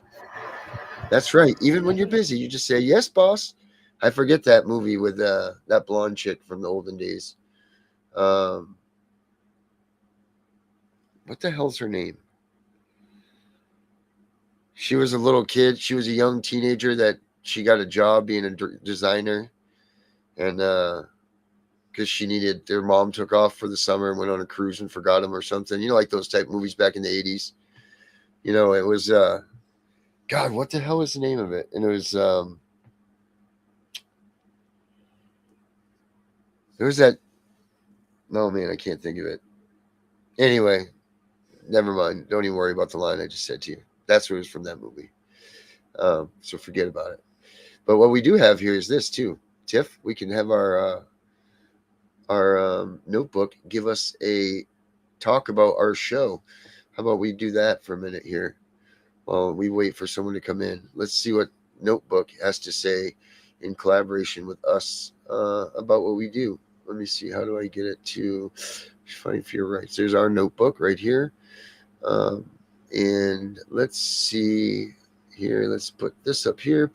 Speaker 5: That's right. Even when you're busy, you just say, yes, boss. I forget that movie with that blonde chick from the olden days. What the hell's her name? She was a little kid. She was a young teenager that she got a job being a designer. And because she needed, their mom took off for the summer and went on a cruise and forgot him or something. You know, like those type movies back in the 80s. You know, it was, God, what the hell was the name of it? And it was, there was that, no, man, I can't think of it. Anyway, never mind. Don't even worry about the line I just said to you. That's what it was from that movie. So forget about it. But what we do have here is this too. Tiff, we can have our notebook give us a talk about our show. How about we do that for a minute here while we wait for someone to come in? Let's see what notebook has to say in collaboration with us about what we do. Let me see. How do I get it to find for your rights? There's our notebook right here. And let's see here. Let's put this up here.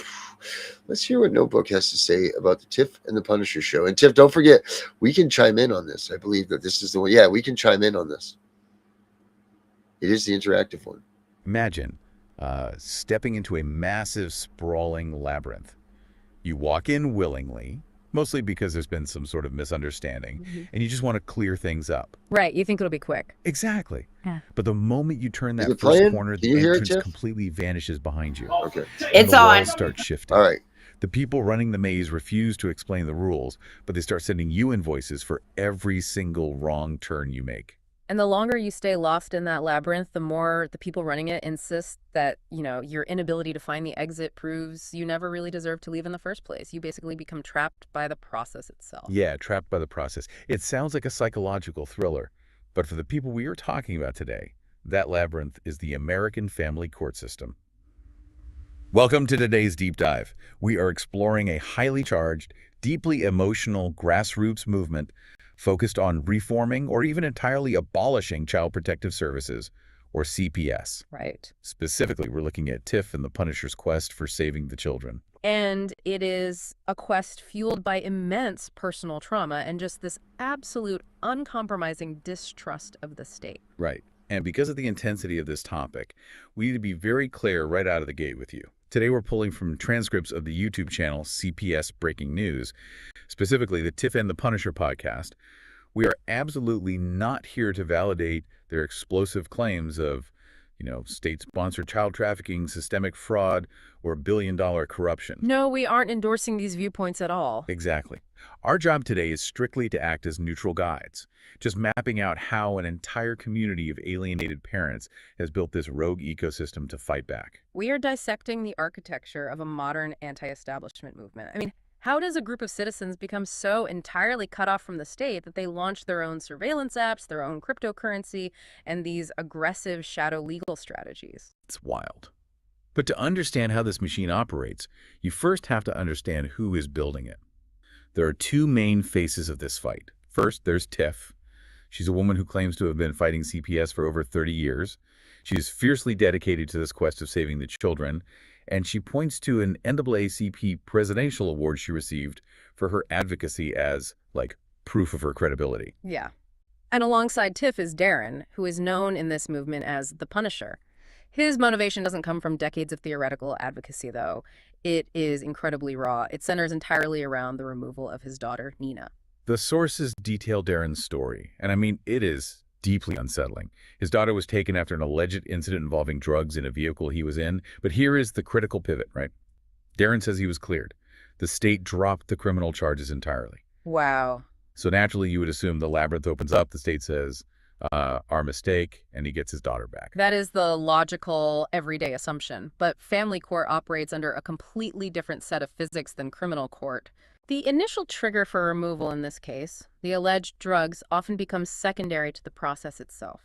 Speaker 5: Let's hear what Notebook has to say about the Tiff and the Punisher show. And Tiff, don't forget, we can chime in on this. I believe that this is the one. Yeah, we can chime in on this. It is the interactive one.
Speaker 6: Imagine stepping into a massive, sprawling labyrinth. You walk in willingly, mostly because there's been some sort of misunderstanding, and you just want to clear things up.
Speaker 7: Right, you think it'll be quick.
Speaker 6: Exactly.
Speaker 7: Yeah.
Speaker 6: But the moment you turn
Speaker 5: Is
Speaker 6: that
Speaker 5: it
Speaker 6: first
Speaker 5: playing?
Speaker 6: corner,
Speaker 5: Can
Speaker 6: the
Speaker 5: you hear it,
Speaker 6: entrance
Speaker 5: Tiff?
Speaker 6: completely vanishes behind you.
Speaker 5: Okay.
Speaker 6: And
Speaker 3: It's
Speaker 6: the
Speaker 3: on.
Speaker 6: walls start shifting.
Speaker 5: All right.
Speaker 6: The people running the maze refuse to explain the rules, but they start sending you invoices for every single wrong turn you make.
Speaker 7: And the longer you stay lost in that labyrinth, the more the people running it insist that, your inability to find the exit proves you never really deserve to leave in the first place. You basically become trapped by the process itself.
Speaker 6: Yeah, trapped by the process. It sounds like a psychological thriller, but for the people we are talking about today, that labyrinth is the American family court system. Welcome to today's deep dive. We are exploring a highly charged, deeply emotional grassroots movement focused on reforming or even entirely abolishing Child Protective Services, or CPS.
Speaker 7: Right.
Speaker 6: Specifically, we're looking at Tiff and the Punisher's quest for saving the children.
Speaker 7: And it is a quest fueled by immense personal trauma and just this absolute uncompromising distrust of the state.
Speaker 6: Right. And because of the intensity of this topic, we need to be very clear right out of the gate with you. Today we're pulling from transcripts of the YouTube channel CPS Breaking News, specifically the Tiff and The Punisher podcast. We are absolutely not here to validate their explosive claims of, state-sponsored child trafficking, systemic fraud, or billion-dollar corruption.
Speaker 7: No, we aren't endorsing these viewpoints at all.
Speaker 6: Exactly. Our job today is strictly to act as neutral guides, just mapping out how an entire community of alienated parents has built this rogue ecosystem to fight back.
Speaker 7: We are dissecting the architecture of a modern anti-establishment movement. I mean, how does a group of citizens become so entirely cut off from the state that they launch their own surveillance apps, their own cryptocurrency, and these aggressive shadow legal strategies?
Speaker 6: It's wild. But to understand how this machine operates, you first have to understand who is building it. There are two main faces of this fight. First, there's Tiff. She's a woman who claims to have been fighting CPS for over 30 years. She is fiercely dedicated to this quest of saving the children, and she points to an NAACP presidential award she received for her advocacy as, proof of her credibility.
Speaker 7: Yeah. And alongside Tiff is Darren, who is known in this movement as the Punisher. His motivation doesn't come from decades of theoretical advocacy, though. It is incredibly raw. It centers entirely around the removal of his daughter, Nina.
Speaker 6: The sources detail Darren's story, and it is deeply unsettling. His daughter was taken after an alleged incident involving drugs in a vehicle he was in, but here is the critical pivot, right? Darren says he was cleared. The state dropped the criminal charges entirely.
Speaker 7: Wow.
Speaker 6: So naturally, you would assume the labyrinth opens up, the state says, our mistake, and he gets his daughter back.
Speaker 7: That is the logical, everyday assumption. But family court operates under a completely different set of physics than criminal court. The initial trigger for removal in this case, the alleged drugs, often becomes secondary to the process itself.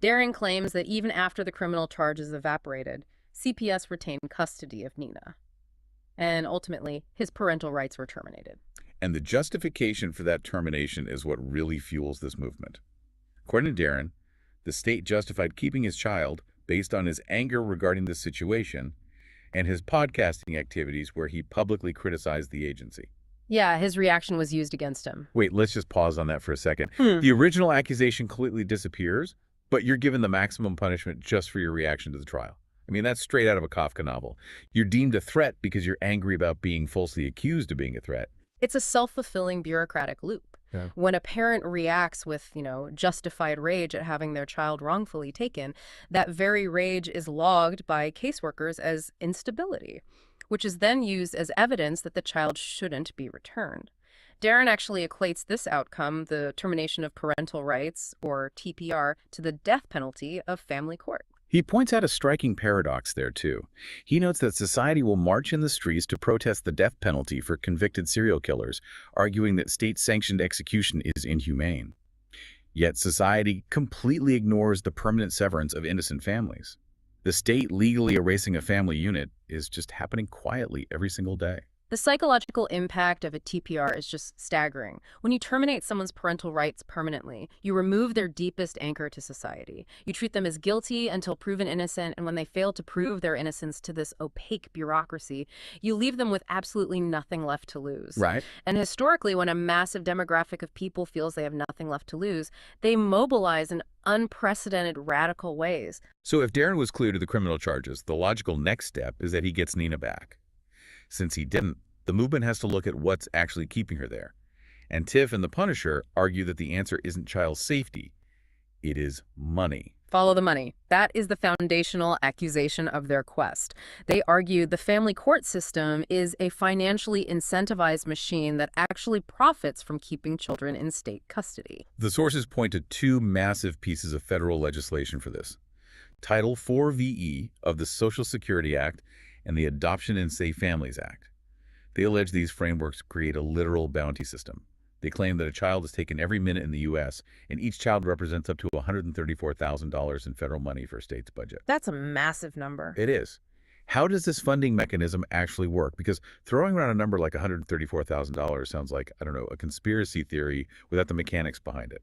Speaker 7: Darren claims that even after the criminal charges evaporated, CPS retained custody of Nina. And ultimately, his parental rights were terminated.
Speaker 6: And the justification for that termination is what really fuels this movement. According to Darren, the state justified keeping his child based on his anger regarding the situation and his podcasting activities where he publicly criticized the agency.
Speaker 7: Yeah, his reaction was used against him.
Speaker 6: Wait, let's just pause on that for a second. The original accusation completely disappears, but you're given the maximum punishment just for your reaction to the trial. I mean, that's straight out of a Kafka novel. You're deemed a threat because you're angry about being falsely accused of being a threat.
Speaker 7: It's a self-fulfilling bureaucratic loop.
Speaker 6: Yeah.
Speaker 7: When a parent reacts with, justified rage at having their child wrongfully taken, that very rage is logged by caseworkers as instability, which is then used as evidence that the child shouldn't be returned. Darren actually equates this outcome, the termination of parental rights, or TPR, to the death penalty of family court.
Speaker 6: He points out a striking paradox there, too. He notes that society will march in the streets to protest the death penalty for convicted serial killers, arguing that state-sanctioned execution is inhumane. Yet society completely ignores the permanent severance of innocent families. The state legally erasing a family unit is just happening quietly every single day.
Speaker 7: The psychological impact of a TPR is just staggering. When you terminate someone's parental rights permanently, you remove their deepest anchor to society. You treat them as guilty until proven innocent, and when they fail to prove their innocence to this opaque bureaucracy, you leave them with absolutely nothing left to lose.
Speaker 6: Right.
Speaker 7: And historically, when a massive demographic of people feels they have nothing left to lose, they mobilize in unprecedented radical ways.
Speaker 6: So if Darren was clear to the criminal charges, the logical next step is that he gets Nina back. Since he didn't, the movement has to look at what's actually keeping her there. And Tiff and The Punisher argue that the answer isn't child safety, it is money.
Speaker 7: Follow the money. That is the foundational accusation of their quest. They argue the family court system is a financially incentivized machine that actually profits from keeping children in state custody.
Speaker 6: The sources point to two massive pieces of federal legislation for this. Title 4 VE of the Social Security Act and the Adoption and Safe Families Act. They allege these frameworks create a literal bounty system. They claim that a child is taken every minute in the U.S., and each child represents up to $134,000 in federal money for a state's budget.
Speaker 7: That's a massive number.
Speaker 6: It is. How does this funding mechanism actually work? Because throwing around a number like $134,000 sounds like, I don't know, a conspiracy theory without the mechanics behind it.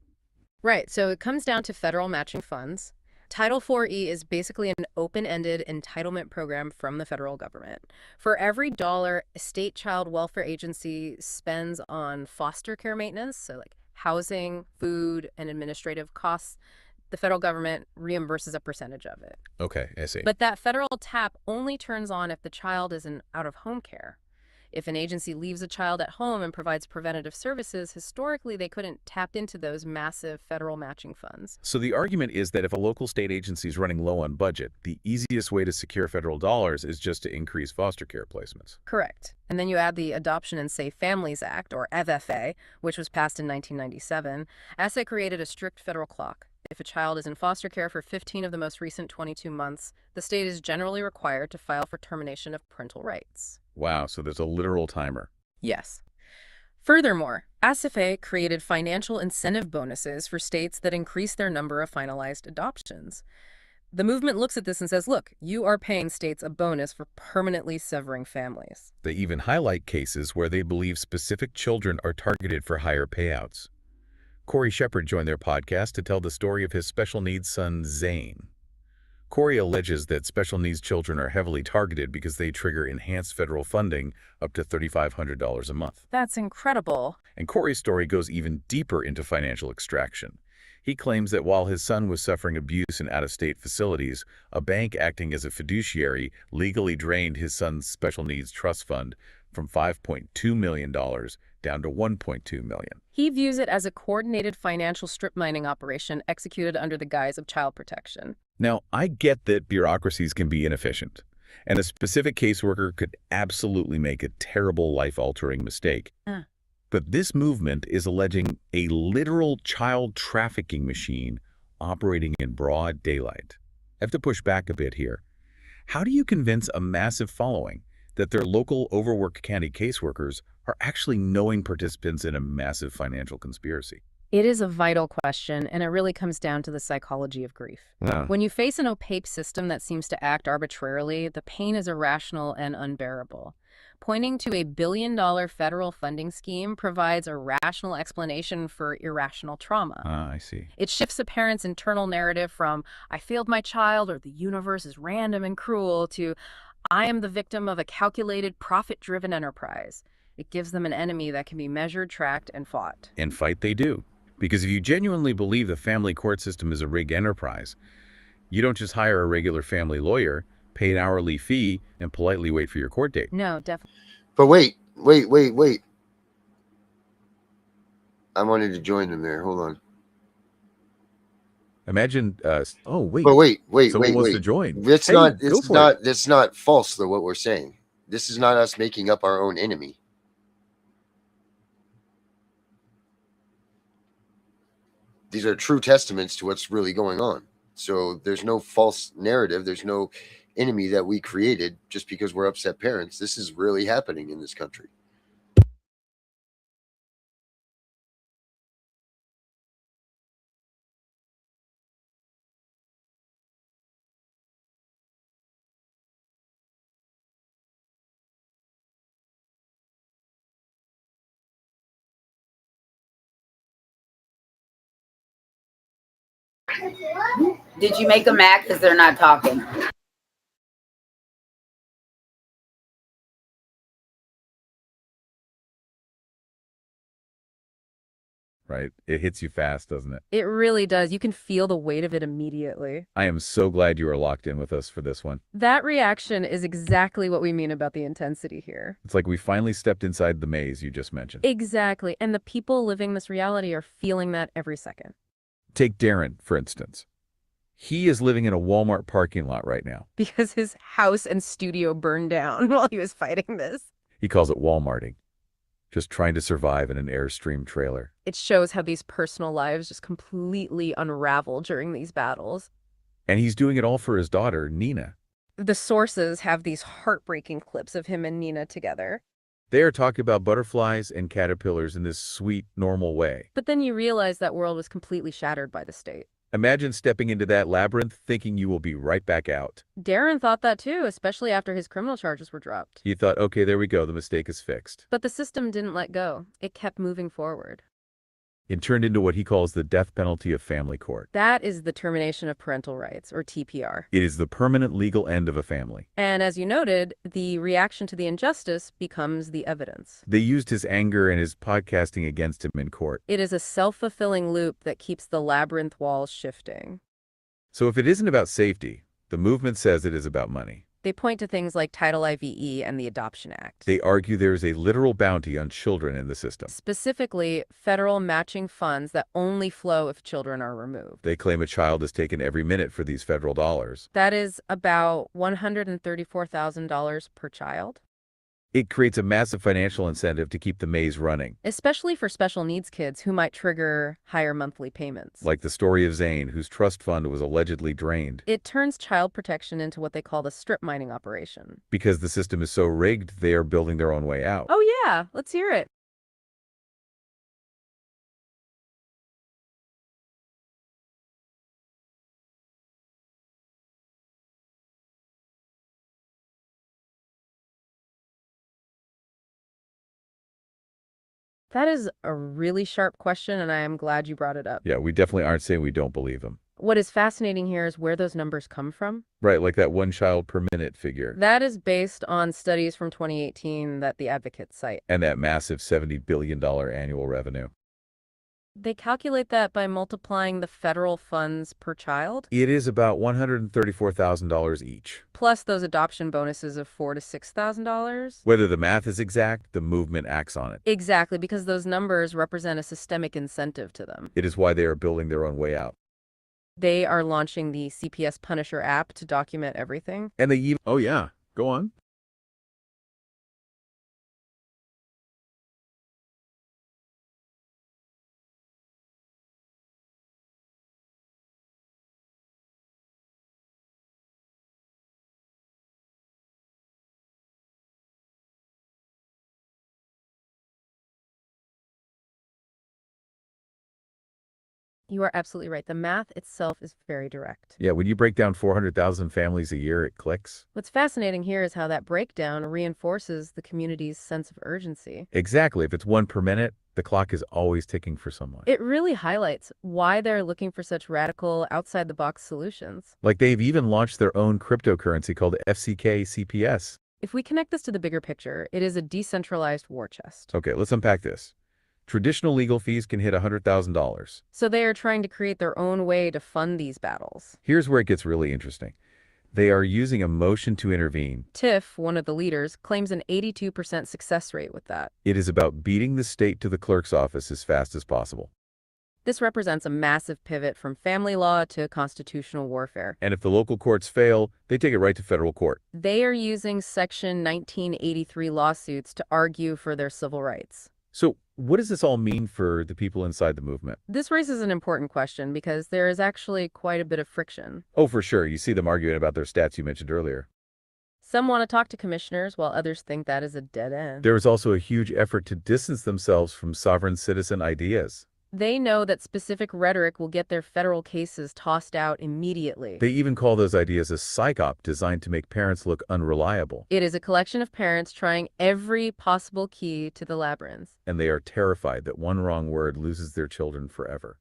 Speaker 7: Right, so it comes down to federal matching funds. Title 4E is basically an open-ended entitlement program from the federal government. For every dollar a state child welfare agency spends on foster care maintenance, so like housing, food, and administrative costs, the federal government reimburses a percentage of it.
Speaker 6: Okay, I see.
Speaker 7: But that federal tap only turns on if the child is in out-of-home care. If an agency leaves a child at home and provides preventative services, historically they couldn't tap into those massive federal matching funds.
Speaker 6: So the argument is that if a local state agency is running low on budget, the easiest way to secure federal dollars is just to increase foster care placements.
Speaker 7: Correct. And then you add the Adoption and Safe Families Act, or FFA, which was passed in 1997. ASSA created a strict federal clock. If a child is in foster care for 15 of the most recent 22 months, the state is generally required to file for termination of parental rights.
Speaker 6: Wow, so there's a literal timer.
Speaker 7: Yes. Furthermore, ASFA created financial incentive bonuses for states that increase their number of finalized adoptions. The movement looks at this and says, look, you are paying states a bonus for permanently severing families.
Speaker 6: They even highlight cases where they believe specific children are targeted for higher payouts. Corey Shepard joined their podcast to tell the story of his special needs son, Zane. Corey alleges that special needs children are heavily targeted because they trigger enhanced federal funding up to $3,500 a month.
Speaker 7: That's incredible.
Speaker 6: And Corey's story goes even deeper into financial extraction. He claims that while his son was suffering abuse in out-of-state facilities, a bank acting as a fiduciary legally drained his son's special needs trust fund from $5.2 million down to $1.2 million.
Speaker 7: He views it as a coordinated financial strip mining operation executed under the guise of child protection.
Speaker 6: Now, I get that bureaucracies can be inefficient, and a specific caseworker could absolutely make a terrible life-altering mistake. But this movement is alleging a literal child trafficking machine operating in broad daylight. I have to push back a bit here. How do you convince a massive following that their local overworked county caseworkers are actually knowing participants in a massive financial conspiracy?
Speaker 7: It is a vital question, and it really comes down to the psychology of grief.
Speaker 6: Yeah.
Speaker 7: When you face an opaque system that seems to act arbitrarily, the pain is irrational and unbearable. Pointing to a billion-dollar federal funding scheme provides a rational explanation for irrational trauma.
Speaker 6: I see.
Speaker 7: It shifts a parent's internal narrative from, I failed my child, or the universe is random and cruel, to, I am the victim of a calculated, profit-driven enterprise. It gives them an enemy that can be measured, tracked, and fought.
Speaker 6: And fight they do. Because if you genuinely believe the family court system is a rigged enterprise, you don't just hire a regular family lawyer, pay an hourly fee, and politely wait for your court date.
Speaker 7: No, definitely.
Speaker 5: But wait. I wanted to join them there. Hold on.
Speaker 6: Imagine, oh, wait.
Speaker 5: But wait.
Speaker 6: Someone wants to join.
Speaker 5: It's
Speaker 6: Hey,
Speaker 5: not.
Speaker 6: go
Speaker 5: It's
Speaker 6: for
Speaker 5: not.
Speaker 6: it.
Speaker 5: It's not false though. What we're saying. This is not us making up our own enemy. These are true testaments to what's really going on. So there's no false narrative. There's no enemy that we created just because we're upset parents. This is really happening in this country.
Speaker 3: Did you make them mad because they're not talking?
Speaker 6: Right? It hits you fast, doesn't it?
Speaker 7: It really does. You can feel the weight of it immediately.
Speaker 6: I am so glad you are locked in with us for this one.
Speaker 7: That reaction is exactly what we mean about the intensity here.
Speaker 6: It's like we finally stepped inside the maze you just mentioned.
Speaker 7: Exactly. And the people living this reality are feeling that every second.
Speaker 6: Take Darren, for instance. He is living in a Walmart parking lot right now.
Speaker 7: Because his house and studio burned down while he was fighting this.
Speaker 6: He calls it Walmarting. Just trying to survive in an Airstream trailer.
Speaker 7: It shows how these personal lives just completely unravel during these battles.
Speaker 6: And he's doing it all for his daughter, Nina.
Speaker 7: The sources have these heartbreaking clips of him and Nina together.
Speaker 6: They are talking about butterflies and caterpillars in this sweet, normal way.
Speaker 7: But then you realize that world was completely shattered by the state.
Speaker 6: Imagine stepping into that labyrinth thinking you will be right back out.
Speaker 7: Darren thought that too, especially after his criminal charges were dropped.
Speaker 6: He thought, okay, there we go, the mistake is fixed.
Speaker 7: But the system didn't let go. It kept moving forward.
Speaker 6: It turned into what he calls the death penalty of family court.
Speaker 7: That is the termination of parental rights, or TPR.
Speaker 6: It is the permanent legal end of a family.
Speaker 7: And as you noted, the reaction to the injustice becomes the evidence.
Speaker 6: They used his anger and his podcasting against him in court.
Speaker 7: It is a self-fulfilling loop that keeps the labyrinth walls shifting.
Speaker 6: So if it isn't about safety, the movement says it is about money.
Speaker 7: They point to things like Title IVE and the Adoption Act.
Speaker 6: They argue there is a literal bounty on children in the system.
Speaker 7: Specifically, federal matching funds that only flow if children are removed.
Speaker 6: They claim a child is taken every minute for these federal dollars.
Speaker 7: That is about $134,000 per child.
Speaker 6: It creates a massive financial incentive to keep the maze running.
Speaker 7: Especially for special needs kids who might trigger higher monthly payments.
Speaker 6: Like the story of Zane, whose trust fund was allegedly drained.
Speaker 7: It turns child protection into what they call the strip mining operation.
Speaker 6: Because the system is so rigged, they are building their own way out.
Speaker 7: Oh yeah, let's hear it. That is a really sharp question, and I am glad you brought it up.
Speaker 6: Yeah, we definitely aren't saying we don't believe him.
Speaker 7: What is fascinating here is where those numbers come from.
Speaker 6: Right, like that one child per minute figure.
Speaker 7: That is based on studies from 2018 that the advocates cite.
Speaker 6: And that massive $70 billion annual revenue.
Speaker 7: They calculate that by multiplying the federal funds per child.
Speaker 6: It is about $134,000 each.
Speaker 7: Plus those adoption bonuses of $4,000 to $6,000.
Speaker 6: Whether the math is exact, the movement acts on it.
Speaker 7: Exactly, because those numbers represent a systemic incentive to them.
Speaker 6: It is why they are building their own way out.
Speaker 7: They are launching the CPS Punisher app to document everything.
Speaker 6: And they even... Oh yeah, go on.
Speaker 7: You are absolutely right. The math itself is very direct.
Speaker 6: Yeah, when you break down 400,000 families a year, it clicks.
Speaker 7: What's fascinating here is how that breakdown reinforces the community's sense of urgency.
Speaker 6: Exactly. If it's one per minute, the clock is always ticking for someone.
Speaker 7: It really highlights why they're looking for such radical, outside-the-box solutions.
Speaker 6: Like they've even launched their own cryptocurrency called FCK CPS.
Speaker 7: If we connect this to the bigger picture, it is a decentralized war chest.
Speaker 6: Okay, let's unpack this. Traditional legal fees can hit $100,000.
Speaker 7: So they are trying to create their own way to fund these battles.
Speaker 6: Here's where it gets really interesting. They are using a motion to intervene.
Speaker 7: TIFF, one of the leaders, claims an 82% success rate with that.
Speaker 6: It is about beating the state to the clerk's office as fast as possible.
Speaker 7: This represents a massive pivot from family law to constitutional warfare.
Speaker 6: And if the local courts fail, they take it right to federal court.
Speaker 7: They are using Section 1983 lawsuits to argue for their civil rights.
Speaker 6: So what does this all mean for the people inside the movement?
Speaker 7: This raises an important question because there is actually quite a bit of friction.
Speaker 6: Oh, for sure. You see them arguing about their stats you mentioned earlier.
Speaker 7: Some want to talk to commissioners, while others think that is a dead end.
Speaker 6: There is also a huge effort to distance themselves from sovereign citizen ideas.
Speaker 7: They know that specific rhetoric will get their federal cases tossed out immediately.
Speaker 6: They even call those ideas a psyop designed to make parents look unreliable.
Speaker 7: It is a collection of parents trying every possible key to the labyrinth.
Speaker 6: And they are terrified that one wrong word loses their children forever.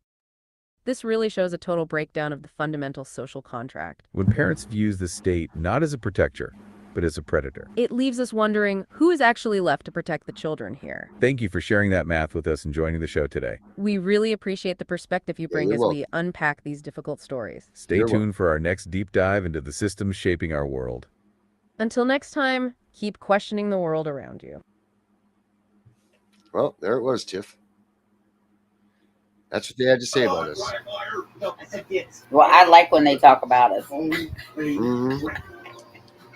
Speaker 7: This really shows a total breakdown of the fundamental social contract.
Speaker 6: When parents view the state not as a protector, but as a predator.
Speaker 7: It leaves us wondering who is actually left to protect the children here.
Speaker 6: Thank you for sharing that math with us and joining the show today.
Speaker 7: We really appreciate the perspective you bring as
Speaker 5: welcome.
Speaker 7: we unpack these difficult stories.
Speaker 6: Stay
Speaker 5: You're
Speaker 6: tuned for our next deep dive into the systems shaping our world.
Speaker 7: Until next time, keep questioning the world around you.
Speaker 5: Well, there it was, Tiff. That's what they had to say about us.
Speaker 3: Well, I like when they talk about us.
Speaker 5: Mm-hmm.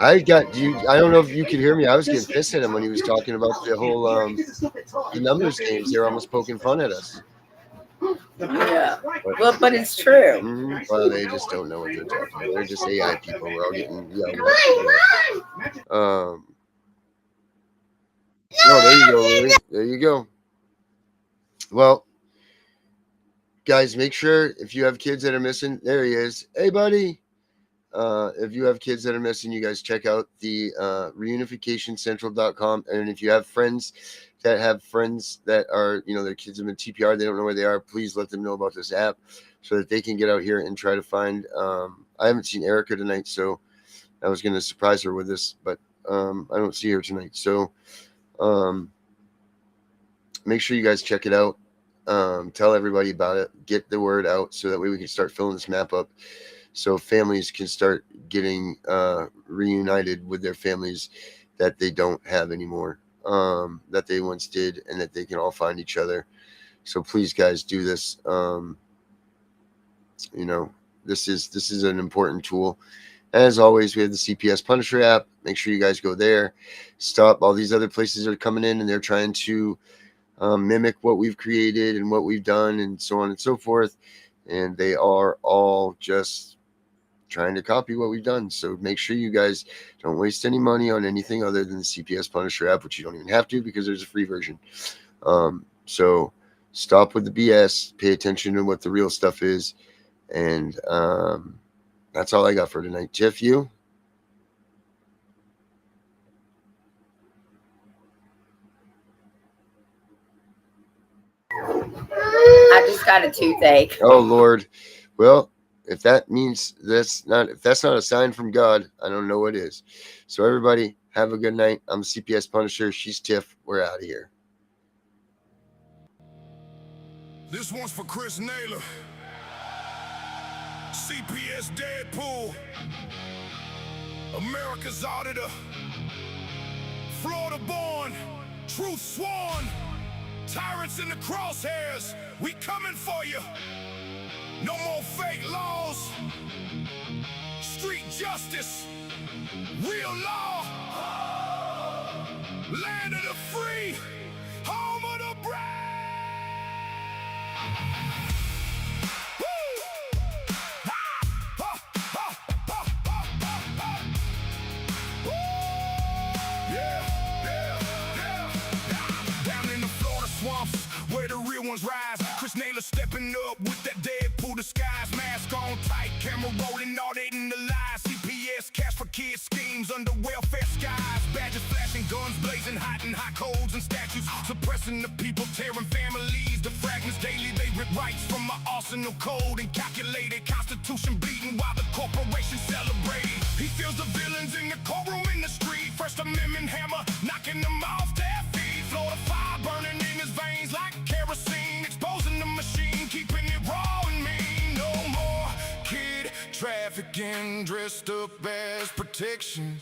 Speaker 5: I don't know if you could hear me. I was getting pissed at him when he was talking about the whole the numbers games. They're almost poking fun at us.
Speaker 3: Yeah. Well, but it's true.
Speaker 5: Mm-hmm. Well, they just don't know what they're talking about. They're just AI people. We're all getting yelled at. No, there you go, Lily. There you go. Well, guys, make sure if you have kids that are missing, there he is. Hey, buddy. If you have kids that are missing, you guys check out the reunificationcentral.com. And if you have friends that are, their kids have been TPR, they don't know where they are, please let them know about this app so that they can get out here and try to find. I haven't seen Erica tonight, so I was going to surprise her with this, but I don't see her tonight. So make sure you guys check it out. Tell everybody about it. Get the word out so that way we can start filling this map up, so families can start getting reunited with their families that they don't have anymore, that they once did, and that they can all find each other. So please, guys, do this. This is an important tool. As always, we have the CPS Punisher app. Make sure you guys go there. Stop all these other places that are coming in, and they're trying to mimic what we've created and what we've done and so on and so forth. And they are all just trying to copy what we've done. So make sure you guys don't waste any money on anything other than the CPS Punisher app, which you don't even have to because there's a free version. So stop with the BS, pay attention to what the real stuff is. And that's all I got for tonight. Tiff, you?
Speaker 3: I just got a toothache.
Speaker 5: Oh, Lord. Well, if that's not a sign from God, I don't know what is. So everybody, have a good night. I'm the CPS Punisher. She's Tiff. We're out of here.
Speaker 8: This one's for Chris Naylor, CPS Deadpool, America's Auditor, Florida born, truth sworn, tyrants in the crosshairs, we coming for you. No more fake laws, street justice, real law, land of the free, home of the brave. Down in the Florida swamps where the real ones rise, Chris Naylor stepping up with that dead right, camera rolling, auditing the lies. CPS, cash for kids, schemes under welfare skies. Badges flashing, guns blazing, hot and hot codes and statues. Suppressing the people, tearing families to fragments daily. They rip rights from my arsenal code and calculated. Constitution bleeding while the corporations celebrate. He feels the villains in the courtroom, in the street. First Amendment hammer, knocking them off their feet. Florida fire burning in his veins like kerosene. Exposing the machine, keeping it raw and mean. No more kid trafficking dressed up as protection.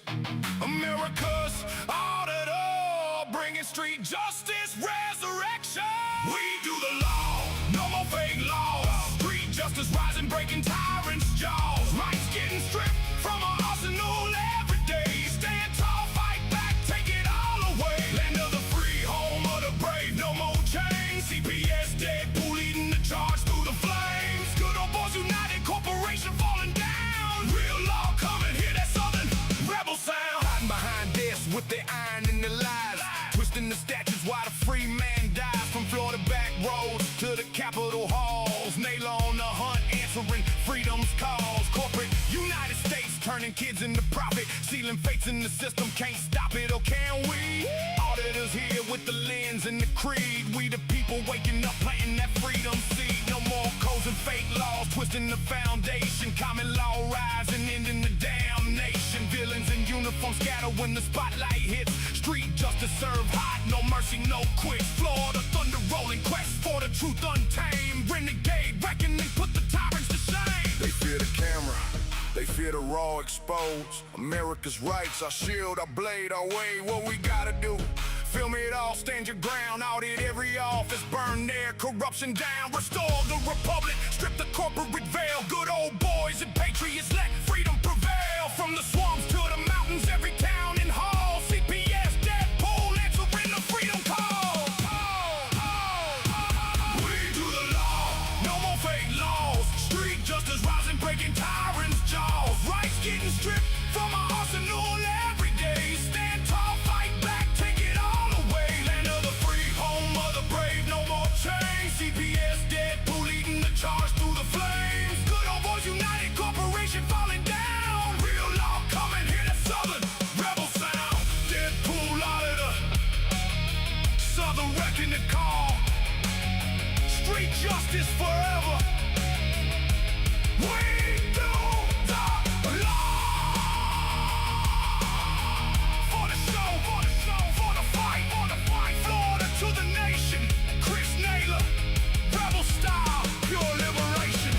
Speaker 8: America's auditor, bringing street justice resurrection. We do the law, no more fake laws. Street justice rising, breaking tyrants' jaws. Rights getting stripped from our arsenal every day. Stand tall, fight back, take it all away. Land of the free, home of the brave, no more chains. CPS Deadpool leading the charge through the flames. Good old boys united, corporation falling down. Real law coming, hear that southern rebel sound. Hiding behind desks with their iron in their lives. Twisting the statutes while the free man dies. From Florida back roads to the Capitol halls. Nail on the hunt, answering freedom's cause. Corporate United States turning kids into profit. Sealing fates in the system, can't stop it, or can we? Auditors here with the lens and the creed. We the people waking up, planting that freedom seed. No more codes and fake laws, twisting the foundation. Common law rising, ending the damnation. Villains in uniform scatter when the spotlight hits. Street justice serve hot, no mercy, no quits. Florida thunder rolling, quest for the truth untamed. Renegade reckoning, put the tyrants to shame.
Speaker 4: They fear the camera, they fear the raw exposed. America's rights, our shield, our blade, our way. What we gotta do? Film it all, stand your ground. Audit every office, burn their corruption down. Restore the republic, strip the corporate veil. Good old boys and patriots, let freedom prevail. From the swamps to the mountains, every town and hall. CPS Deadpool answering the freedom call.
Speaker 8: We do the law, no more fake laws. Street justice rising, breaking tyrants' jaws. Rights getting stripped from our arsenal every day. Stand tall, fight back, take it all away. Land of the free, home of the brave, no more chains. CPS Deadpool leading the charge through the flames. Good old boys united, corporation falling down. Real law coming, hear that southern rebel sound. Deadpool auditor, southern wrecking the call. Street justice forever. We do the law. For the show, for the show, for the fight, for the fight. Florida to the nation. Chris Naylor, rebel style, pure liberation.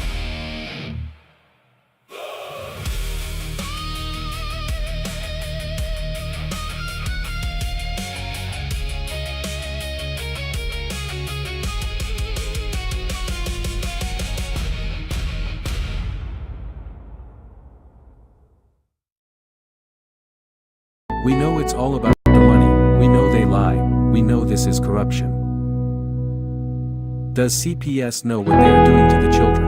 Speaker 9: We know it's all about the money, we know they lie, we know this is corruption. Does CPS know what they are doing to the children?